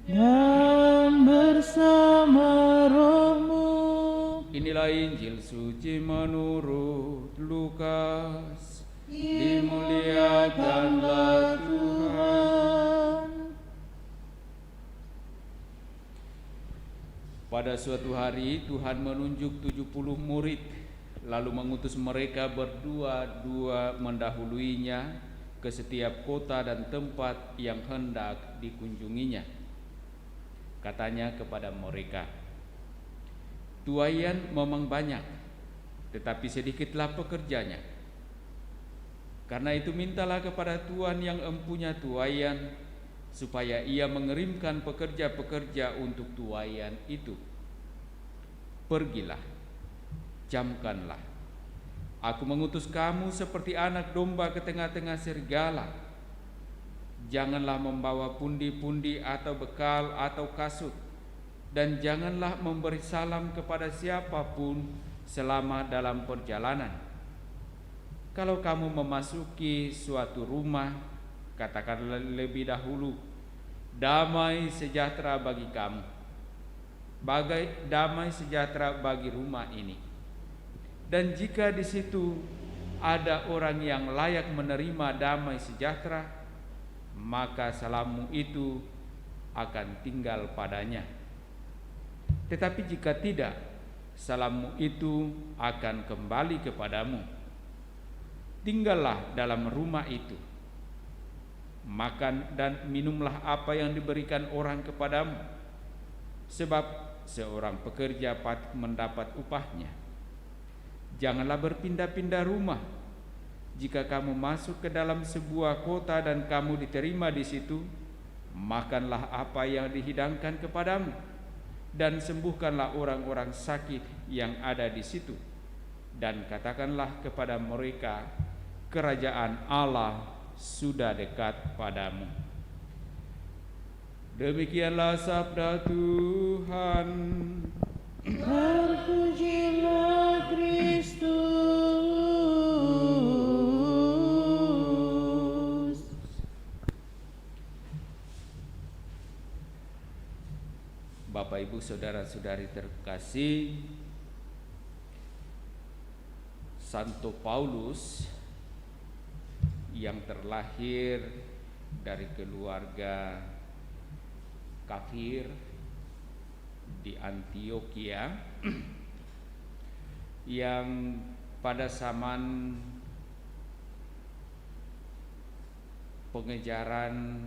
Dan bersama rohmu. Inilah Injil suci menurut Lukas. Dimuliakanlah Tuhan. Pada suatu hari Tuhan menunjuk 70 murid, lalu mengutus mereka berdua-dua mendahuluinya ke setiap kota dan tempat yang hendak dikunjunginya. Katanya kepada mereka, tuaian memang banyak, tetapi sedikitlah pekerjanya. Karena itu mintalah kepada Tuhan yang empunya tuaian, supaya Ia mengirimkan pekerja-pekerja untuk tuaian itu. Pergilah, camkanlah. Aku mengutus kamu seperti anak domba ke tengah-tengah serigala. Janganlah membawa pundi-pundi atau bekal atau kasut, dan janganlah memberi salam kepada siapapun selama dalam perjalanan. Kalau kamu memasuki suatu rumah, katakanlah lebih dahulu, damai sejahtera bagi kamu, damai sejahtera bagi rumah ini. Dan jika di situ ada orang yang layak menerima damai sejahtera, maka salammu itu akan tinggal padanya. Tetapi jika tidak, salammu itu akan kembali kepadamu. Tinggallah dalam rumah itu, makan dan minumlah apa yang diberikan orang kepadamu, sebab seorang pekerja patut mendapat upahnya. Janganlah berpindah-pindah rumah. Jika kamu masuk ke dalam sebuah kota dan kamu diterima di situ, makanlah apa yang dihidangkan kepadamu, dan sembuhkanlah orang-orang sakit yang ada di situ, dan katakanlah kepada mereka, kerajaan Allah sudah dekat padamu. Demikianlah sabda Tuhan. Terpujilah Kristus. Bapak, Ibu, saudara-saudari terkasih, Santo Paulus yang terlahir dari keluarga kafir di Antioquia, yang pada zaman pengejaran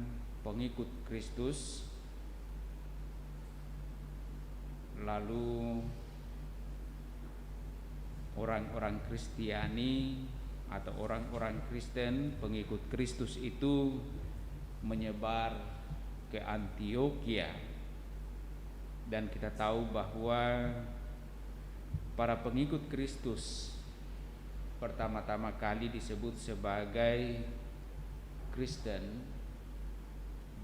pengikut Kristus, lalu orang-orang Kristiani atau orang-orang Kristen pengikut Kristus itu menyebar ke Antioquia. Dan kita tahu bahwa para pengikut Kristus pertama-tama kali disebut sebagai Kristen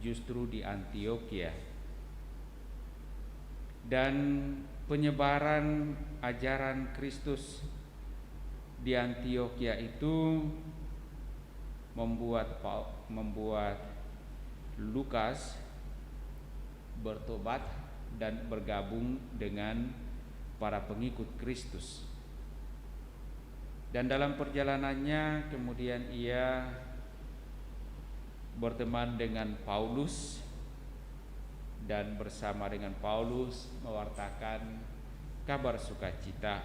justru di Antioquia. Dan penyebaran ajaran Kristus di Antioquia itu membuat Lukas bertobat dan bergabung dengan para pengikut Kristus. Dan dalam perjalanannya kemudian ia berteman dengan Paulus, dan bersama dengan Paulus mewartakan kabar sukacita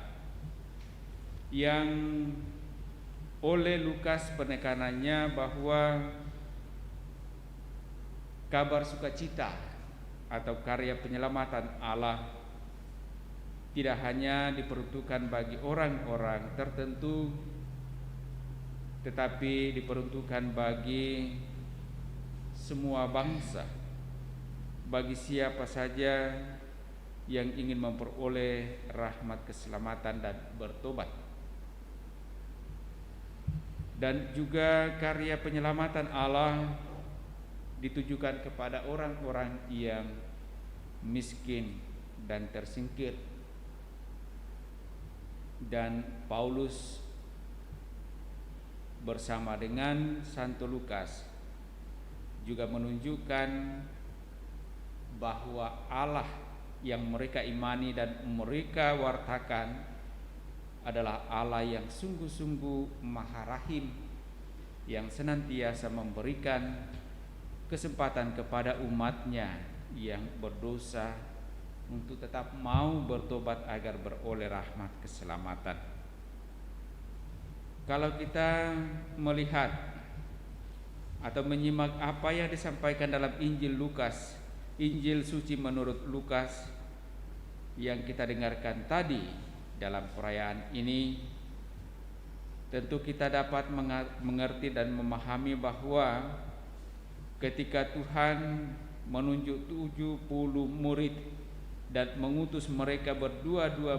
yang oleh Lukas penekanannya bahwa kabar sukacita atau karya penyelamatan Allah tidak hanya diperuntukkan bagi orang-orang tertentu, tetapi diperuntukkan bagi semua bangsa, bagi siapa saja yang ingin memperoleh rahmat keselamatan dan bertobat. Dan juga karya penyelamatan Allah ditujukan kepada orang-orang yang miskin dan tersingkir. Dan Paulus bersama dengan Santo Lukas juga menunjukkan bahwa Allah yang mereka imani dan mereka wartakan adalah Allah yang sungguh-sungguh Maha Rahim, yang senantiasa memberikan kesempatan kepada umatnya yang berdosa untuk tetap mau bertobat agar beroleh rahmat keselamatan. Kalau kita melihat atau menyimak apa yang disampaikan dalam Injil Lukas, Injil suci menurut Lukas yang kita dengarkan tadi dalam perayaan ini, tentu kita dapat mengerti dan memahami bahwa ketika Tuhan menunjuk 70 murid dan mengutus mereka berdua-dua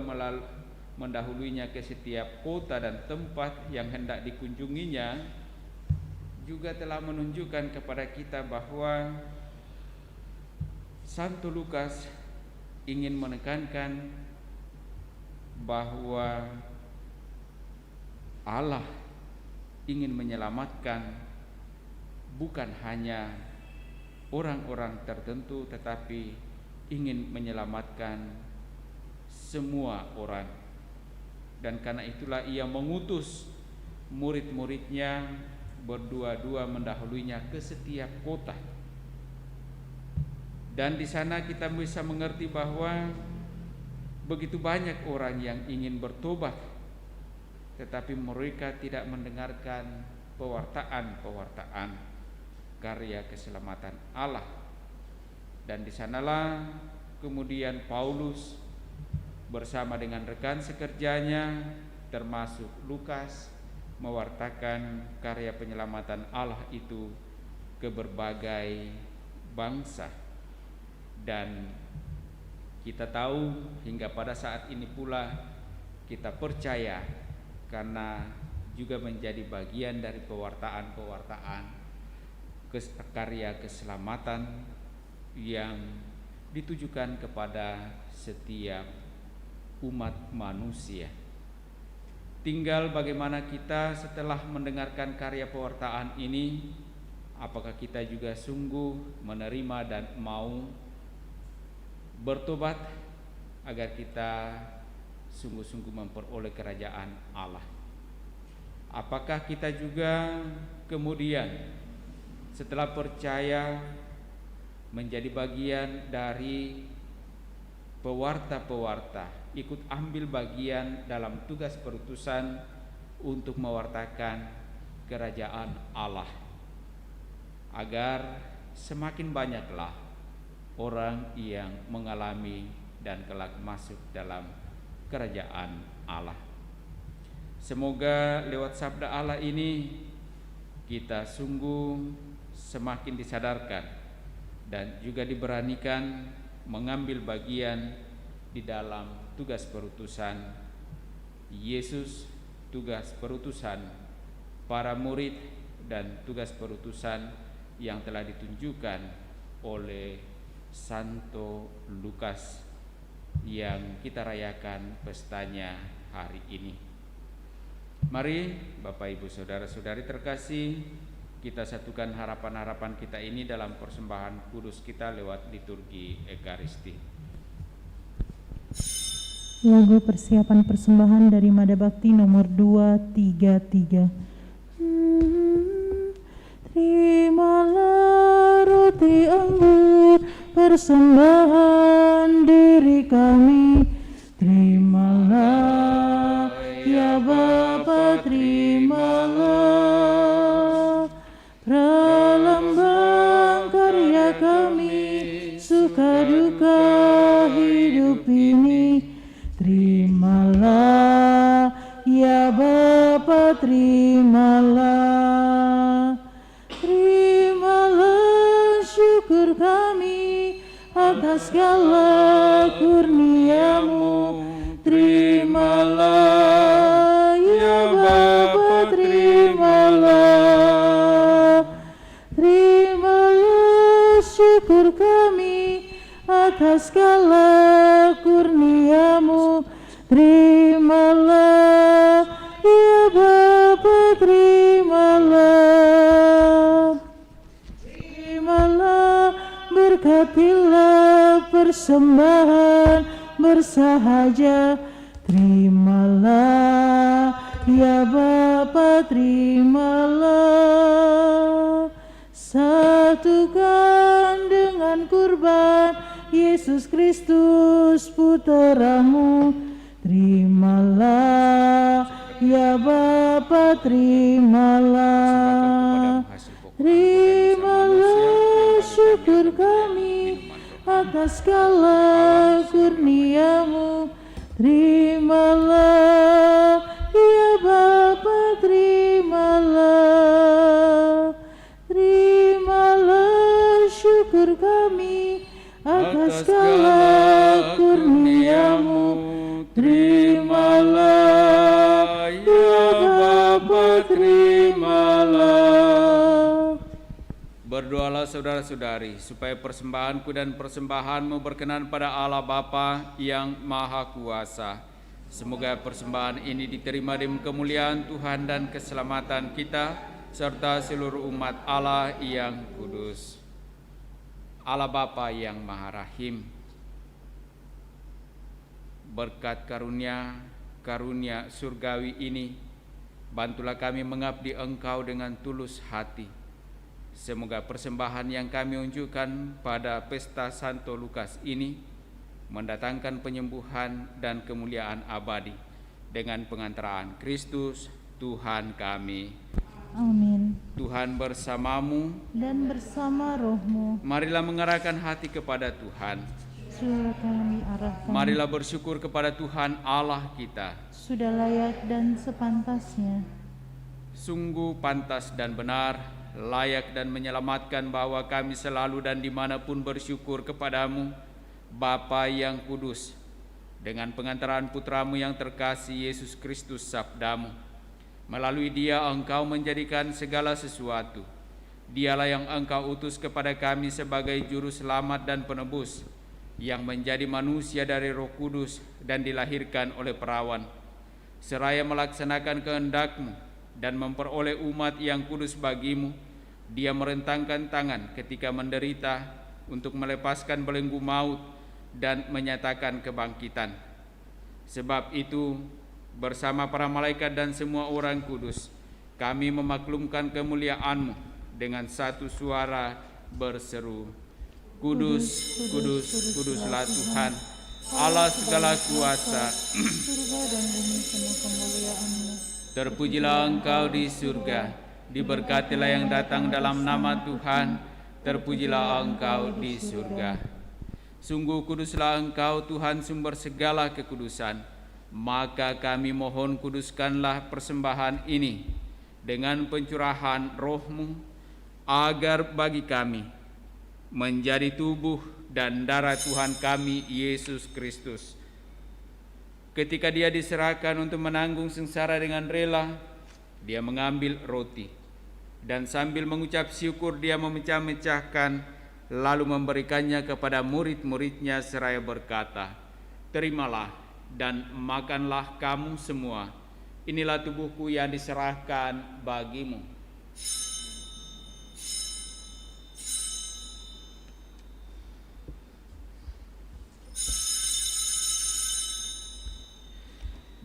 mendahulunya ke setiap kota dan tempat yang hendak dikunjunginya, juga telah menunjukkan kepada kita bahwa Santo Lukas ingin menekankan bahwa Allah ingin menyelamatkan bukan hanya orang-orang tertentu, tetapi ingin menyelamatkan semua orang. Dan karena itulah ia mengutus murid-muridnya berdua-dua mendahulunya ke setiap kota. Dan di sana kita bisa mengerti bahwa begitu banyak orang yang ingin bertobat, tetapi mereka tidak mendengarkan pewartaan karya keselamatan Allah. Dan di sanalah kemudian Paulus bersama dengan rekan sekerjanya termasuk Lukas mewartakan karya penyelamatan Allah itu ke berbagai bangsa. Dan kita tahu hingga pada saat ini pula kita percaya, karena juga menjadi bagian dari pewartaan karya keselamatan yang ditujukan kepada setiap umat manusia. Tinggal bagaimana kita setelah mendengarkan karya pewartaan ini, apakah kita juga sungguh menerima dan mau bertobat agar kita sungguh-sungguh memperoleh kerajaan Allah. Apakah kita juga kemudian setelah percaya menjadi bagian dari pewarta-pewarta, ikut ambil bagian dalam tugas perutusan untuk mewartakan kerajaan Allah, agar semakin banyaklah orang yang mengalami dan kelak masuk dalam kerajaan Allah. Semoga lewat sabda Allah ini kita sungguh semakin disadarkan dan juga diberanikan mengambil bagian di dalam tugas perutusan Yesus, tugas perutusan para murid, dan tugas perutusan yang telah ditunjukkan oleh Santo Lukas yang kita rayakan pestanya hari ini. Mari Bapak Ibu Saudara-saudari terkasih, kita satukan harapan-harapan kita ini dalam persembahan kudus kita lewat liturgi Ekaristi. Lagu persiapan persembahan dari Mada Bakti nomor 233. Terimalah roti anggur persembahan diri kami, terimalah ya Bapa, terimalah pralambang karya kami, suka duka hidup ini, terimalah ya Bapa, terimalah. Terimalah syukur kami atas segala kurnia-Mu, terimalah ya Bapa, terimalah. Terimalah syukur kami atas segala kurnia-Mu, terimalah ya Bapa, terimalah. Terimalah, berkatilah persembahan bersahaja, terimalah ya Bapa, terimalah. Satukan dengan kurban Yesus Kristus Putra-Mu, terimalah ya Bapa, terimalah. Terimalah syukur kami atas segala kurnia-Mu, terimalah ya Bapa, terimalah. kurniamu, terimalah ya Bapa, terimalah. Berdoalah saudara-saudari, supaya persembahanku dan persembahanmu berkenan pada Allah Bapa yang Maha Kuasa. Semoga persembahan ini diterima demi kemuliaan Tuhan dan keselamatan kita, serta seluruh umat Allah yang kudus. Allah Bapa yang Maha Rahim, berkat karunia surgawi ini, bantulah kami mengabdi Engkau dengan tulus hati. Semoga persembahan yang kami unjukkan pada pesta Santo Lukas ini mendatangkan penyembuhan dan kemuliaan abadi dengan pengantaraan Kristus Tuhan kami. Amin. Tuhan bersamamu Dan bersama rohmu, Marilah mengarahkan hati kepada Tuhan. sudah kami arahkan. Marilah bersyukur kepada Tuhan Allah kita. Sudah layak dan sepantasnya. Sungguh pantas dan benar, layak dan menyelamatkan bahwa kami selalu dan dimanapun bersyukur kepadamu, Bapa yang kudus, dengan pengantaran putramu yang terkasih Yesus Kristus sabdamu. Melalui Dia Engkau menjadikan segala sesuatu. Dialah yang Engkau utus kepada kami sebagai juru selamat dan penebus, yang menjadi manusia dari Roh Kudus dan dilahirkan oleh perawan, seraya melaksanakan kehendak-Mu dan memperoleh umat yang kudus bagimu. Dia merentangkan tangan ketika menderita untuk melepaskan belenggu maut dan menyatakan kebangkitan. Sebab itu, bersama para malaikat dan semua orang kudus, kami memaklumkan kemuliaan-Mu dengan satu suara berseru, Kudus, kudus, kuduslah Tuhan, Allah segala kuasa. Surga dan bumi penuh kemuliaan-Mu. Terpujilah Engkau di surga, diberkatilah yang datang dalam nama Tuhan, terpujilah Engkau di surga. Sungguh kuduslah Engkau Tuhan, sumber segala kekudusan. Maka kami mohon, kuduskanlah persembahan ini dengan pencurahan Roh-Mu, agar bagi kami menjadi tubuh dan darah Tuhan kami Yesus Kristus. Ketika Dia diserahkan untuk menanggung sengsara dengan rela, Dia mengambil roti, dan sambil mengucap syukur Dia memecah-mecahkan, lalu memberikannya kepada murid-murid-Nya seraya berkata, Terimalah dan makanlah kamu semua. Inilah tubuhku yang diserahkan bagimu.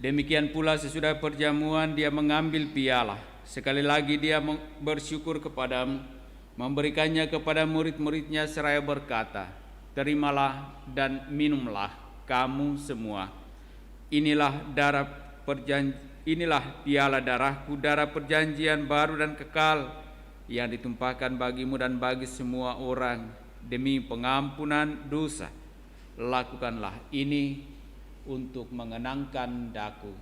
Demikian pula sesudah perjamuan Dia mengambil piala. Sekali lagi Dia bersyukur kepadamu, memberikannya kepada murid-murid-Nya seraya berkata, Terimalah dan minumlah kamu semua. Inilah piala darahku, darah perjanjian baru dan kekal, yang ditumpahkan bagimu dan bagi semua orang demi pengampunan dosa. Lakukanlah ini untuk mengenangkan daku.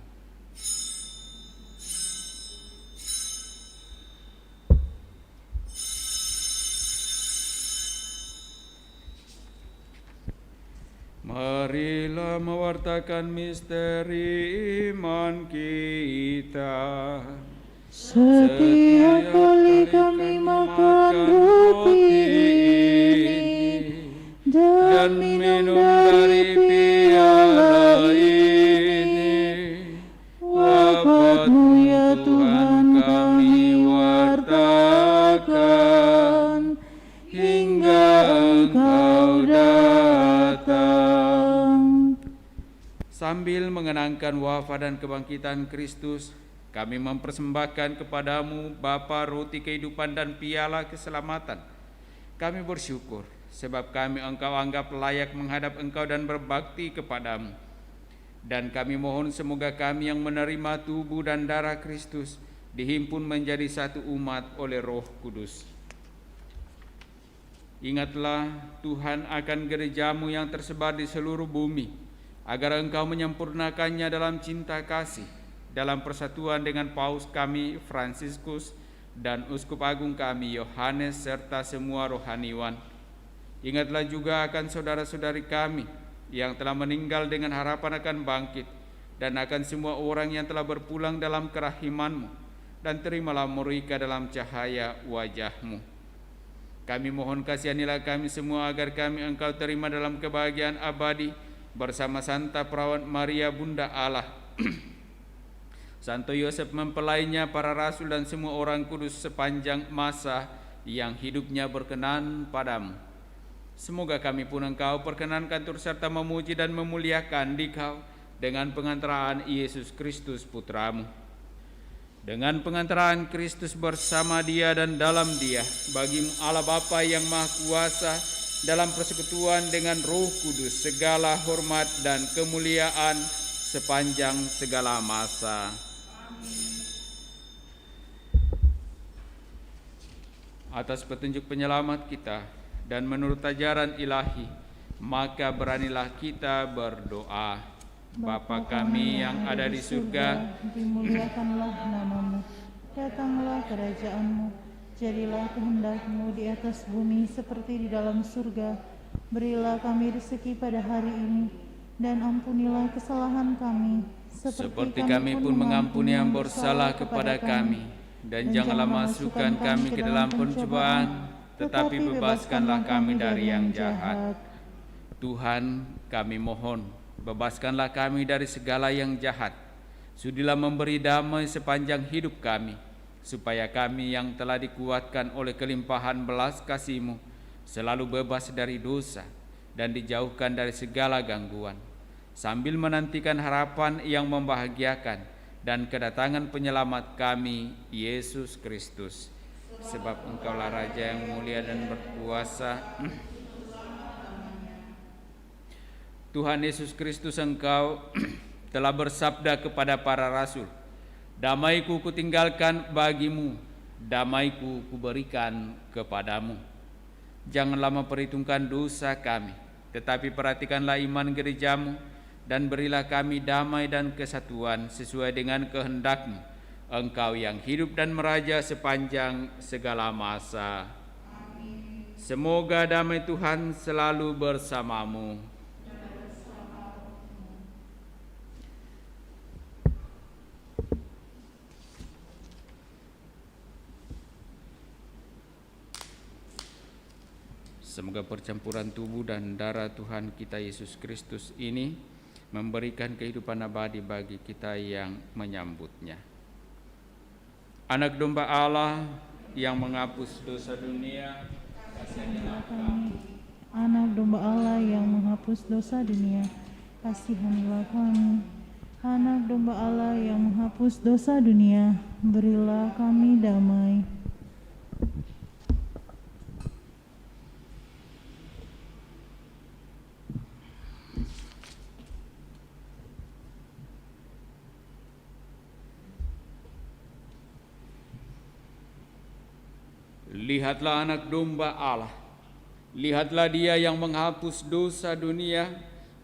Marilah mewartakan misteri iman kita. Setiap kali kami makan roti ini dan minum dari piala ini, wafat-Mu ya Tuhan kami wartakan hingga Engkau datang. Sambil mengenangkan wafat dan kebangkitan Kristus, kami mempersembahkan kepadamu Bapa roti kehidupan dan piala keselamatan. Kami bersyukur sebab kami Engkau anggap layak menghadap Engkau dan berbakti kepadamu. Dan kami mohon semoga kami yang menerima tubuh dan darah Kristus dihimpun menjadi satu umat oleh Roh Kudus. Ingatlah Tuhan akan gereja-Mu yang tersebar di seluruh bumi, agar Engkau menyempurnakannya dalam cinta kasih, dalam persatuan dengan Paus kami Fransiskus dan Uskup Agung kami Yohanes serta semua rohaniwan. Ingatlah juga akan saudara-saudari kami yang telah meninggal dengan harapan akan bangkit, dan akan semua orang yang telah berpulang dalam kerahiman-Mu, dan terimalah mereka dalam cahaya wajah-Mu. Kami mohon kasihanilah kami semua agar kami Engkau terima dalam kebahagiaan abadi bersama Santa Perawat Maria Bunda Allah, Santo Yosef mempelainya, para rasul dan semua orang kudus sepanjang masa yang hidupnya berkenan padamu. Semoga kami pun Engkau perkenankan turut serta memuji dan memuliakan Dikau dengan pengantaraan Yesus Kristus Putra-Mu. Dengan pengantaraan Kristus bersama Dia dan dalam Dia, bagi-Mu Allah Bapa yang Maha Kuasa, dalam persekutuan dengan Roh Kudus, segala hormat dan kemuliaan sepanjang segala masa. Atas petunjuk penyelamat kita dan menurut ajaran ilahi, maka beranilah kita berdoa. Bapa kami yang ada di surga, dimuliakanlah nama-Mu, datanglah kerajaan-Mu, jadilah kehendak-Mu di atas bumi seperti di dalam surga. Berilah kami rezeki pada hari ini, dan ampunilah kesalahan kami, seperti kami pun mengampuni yang bersalah kepada kami. Dan janganlah masukkan kami ke dalam pencobaan, tetapi bebaskanlah kami dari yang jahat. Tuhan, kami mohon, bebaskanlah kami dari segala yang jahat. Sudilah memberi damai sepanjang hidup kami, supaya kami yang telah dikuatkan oleh kelimpahan belas kasih-Mu selalu bebas dari dosa dan dijauhkan dari segala gangguan, sambil menantikan harapan yang membahagiakan dan kedatangan penyelamat kami, Yesus Kristus. Sebab Engkaulah Raja yang mulia dan berkuasa. Tuhan Yesus Kristus, Engkau telah bersabda kepada para rasul, "Damai-Ku kutinggalkan bagimu, damai-Ku kuberikan kepadamu." Janganlah memperhitungkan dosa kami, tetapi perhatikanlah iman gereja-Mu, dan berilah kami damai dan kesatuan sesuai dengan kehendak-Mu, Engkau yang hidup dan meraja sepanjang segala masa. Amin. Semoga damai Tuhan selalu bersamamu. Semoga percampuran tubuh dan darah Tuhan kita Yesus Kristus ini memberikan kehidupan abadi bagi kita yang menyambutnya. Anak domba Allah yang menghapus dosa dunia, kasihanilah kami. Anak domba Allah yang menghapus dosa dunia, kasihanilah kami. Anak domba Allah yang menghapus dosa dunia, berilah kami damai. Lihatlah anak domba Allah, lihatlah Dia yang menghapus dosa dunia.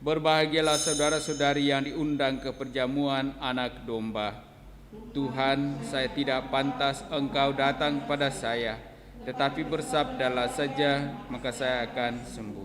Berbahagialah saudara-saudari yang diundang ke perjamuan anak domba. Tuhan, saya tidak pantas Engkau datang pada saya, tetapi bersabdalah saja, maka saya akan sembuh.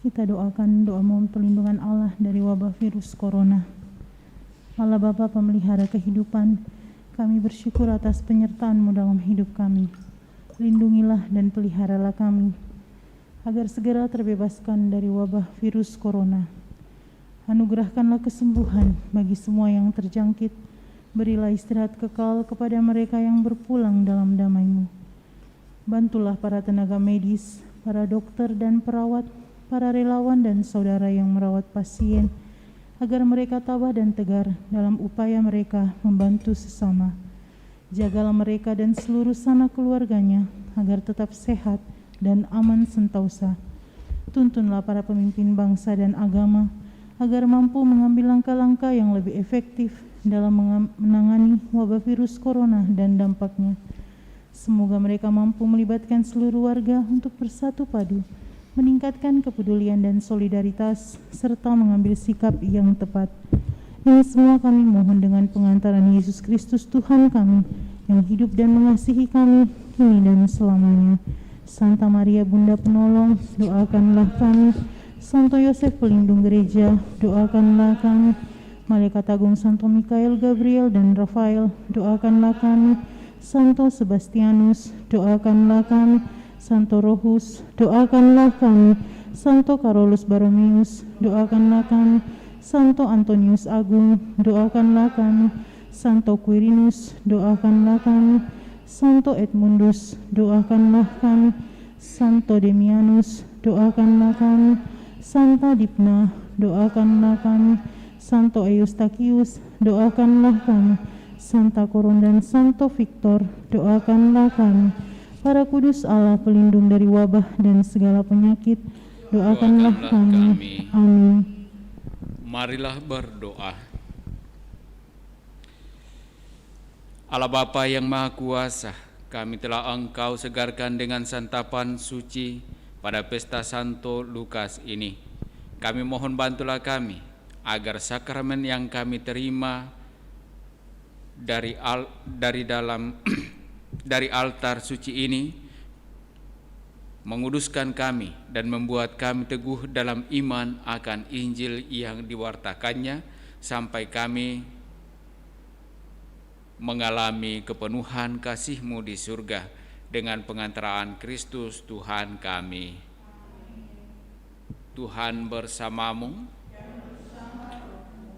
kita doakan doa mohon perlindungan Allah dari wabah virus corona. Allah Bapa pemelihara kehidupan, kami bersyukur atas penyertaan-Mu dalam hidup kami. Lindungilah dan peliharalah kami, agar segera terbebaskan dari wabah virus corona. Anugerahkanlah kesembuhan bagi semua yang terjangkit. Berilah istirahat kekal kepada mereka yang berpulang dalam damai-Mu. Bantulah para tenaga medis, para dokter dan perawat, para relawan dan saudara yang merawat pasien, agar mereka tabah dan tegar dalam upaya mereka membantu sesama. Jagalah mereka dan seluruh sanak keluarganya, agar tetap sehat dan aman sentausa. Tuntunlah para pemimpin bangsa dan agama, agar mampu mengambil langkah-langkah yang lebih efektif dalam menangani wabah virus corona dan dampaknya. Semoga mereka mampu melibatkan seluruh warga untuk bersatu padu, meningkatkan kepedulian dan solidaritas, serta mengambil sikap yang tepat. Ini semua kami mohon dengan pengantaran Yesus Kristus Tuhan kami, yang hidup dan mengasihi kami kini dan selamanya. Santa Maria Bunda Penolong, doakanlah kami. Santo Yosef Pelindung Gereja, doakanlah kami. Malaikat Agung Santo Mikael, Gabriel, dan Rafael, doakanlah kami. Santo Sebastianus, doakanlah kami. Santo Rohus, doakanlah kami. Santo Carolus Borromeus, doakanlah kami. Santo Antonius Agung, doakanlah kami. Santo Quirinus, doakanlah kami. Santo Edmundus, doakanlah kami. Santo Demianus, doakanlah kami. Santa Dipna, doakanlah kami. Santo Eustachius, doakanlah kami. Santa Koron dan Santo Victor, doakanlah kami. Para kudus Allah pelindung dari wabah dan segala penyakit, doakanlah kami. Amin. Marilah berdoa. Allah Bapa yang Maha Kuasa, kami telah Engkau segarkan dengan santapan suci pada pesta Santo Lukas ini. Kami mohon bantulah kami, agar sakramen yang kami terima dari altar suci ini menguduskan kami dan membuat kami teguh dalam iman akan Injil yang diwartakannya, sampai kami mengalami kepenuhan kasih-Mu di surga dengan pengantaraan Kristus Tuhan kami. Tuhan bersamamu.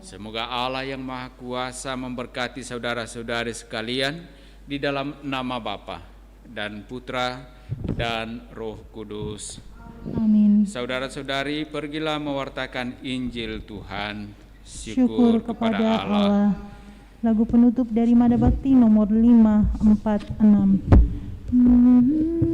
Semoga Allah yang Maha Kuasa memberkati saudara-saudari sekalian di dalam nama Bapa dan Putra dan Roh Kudus. Amin. Saudara-saudari, pergilah mewartakan Injil Tuhan. Syukur kepada Allah. Lagu penutup dari Mada Bakti nomor 546.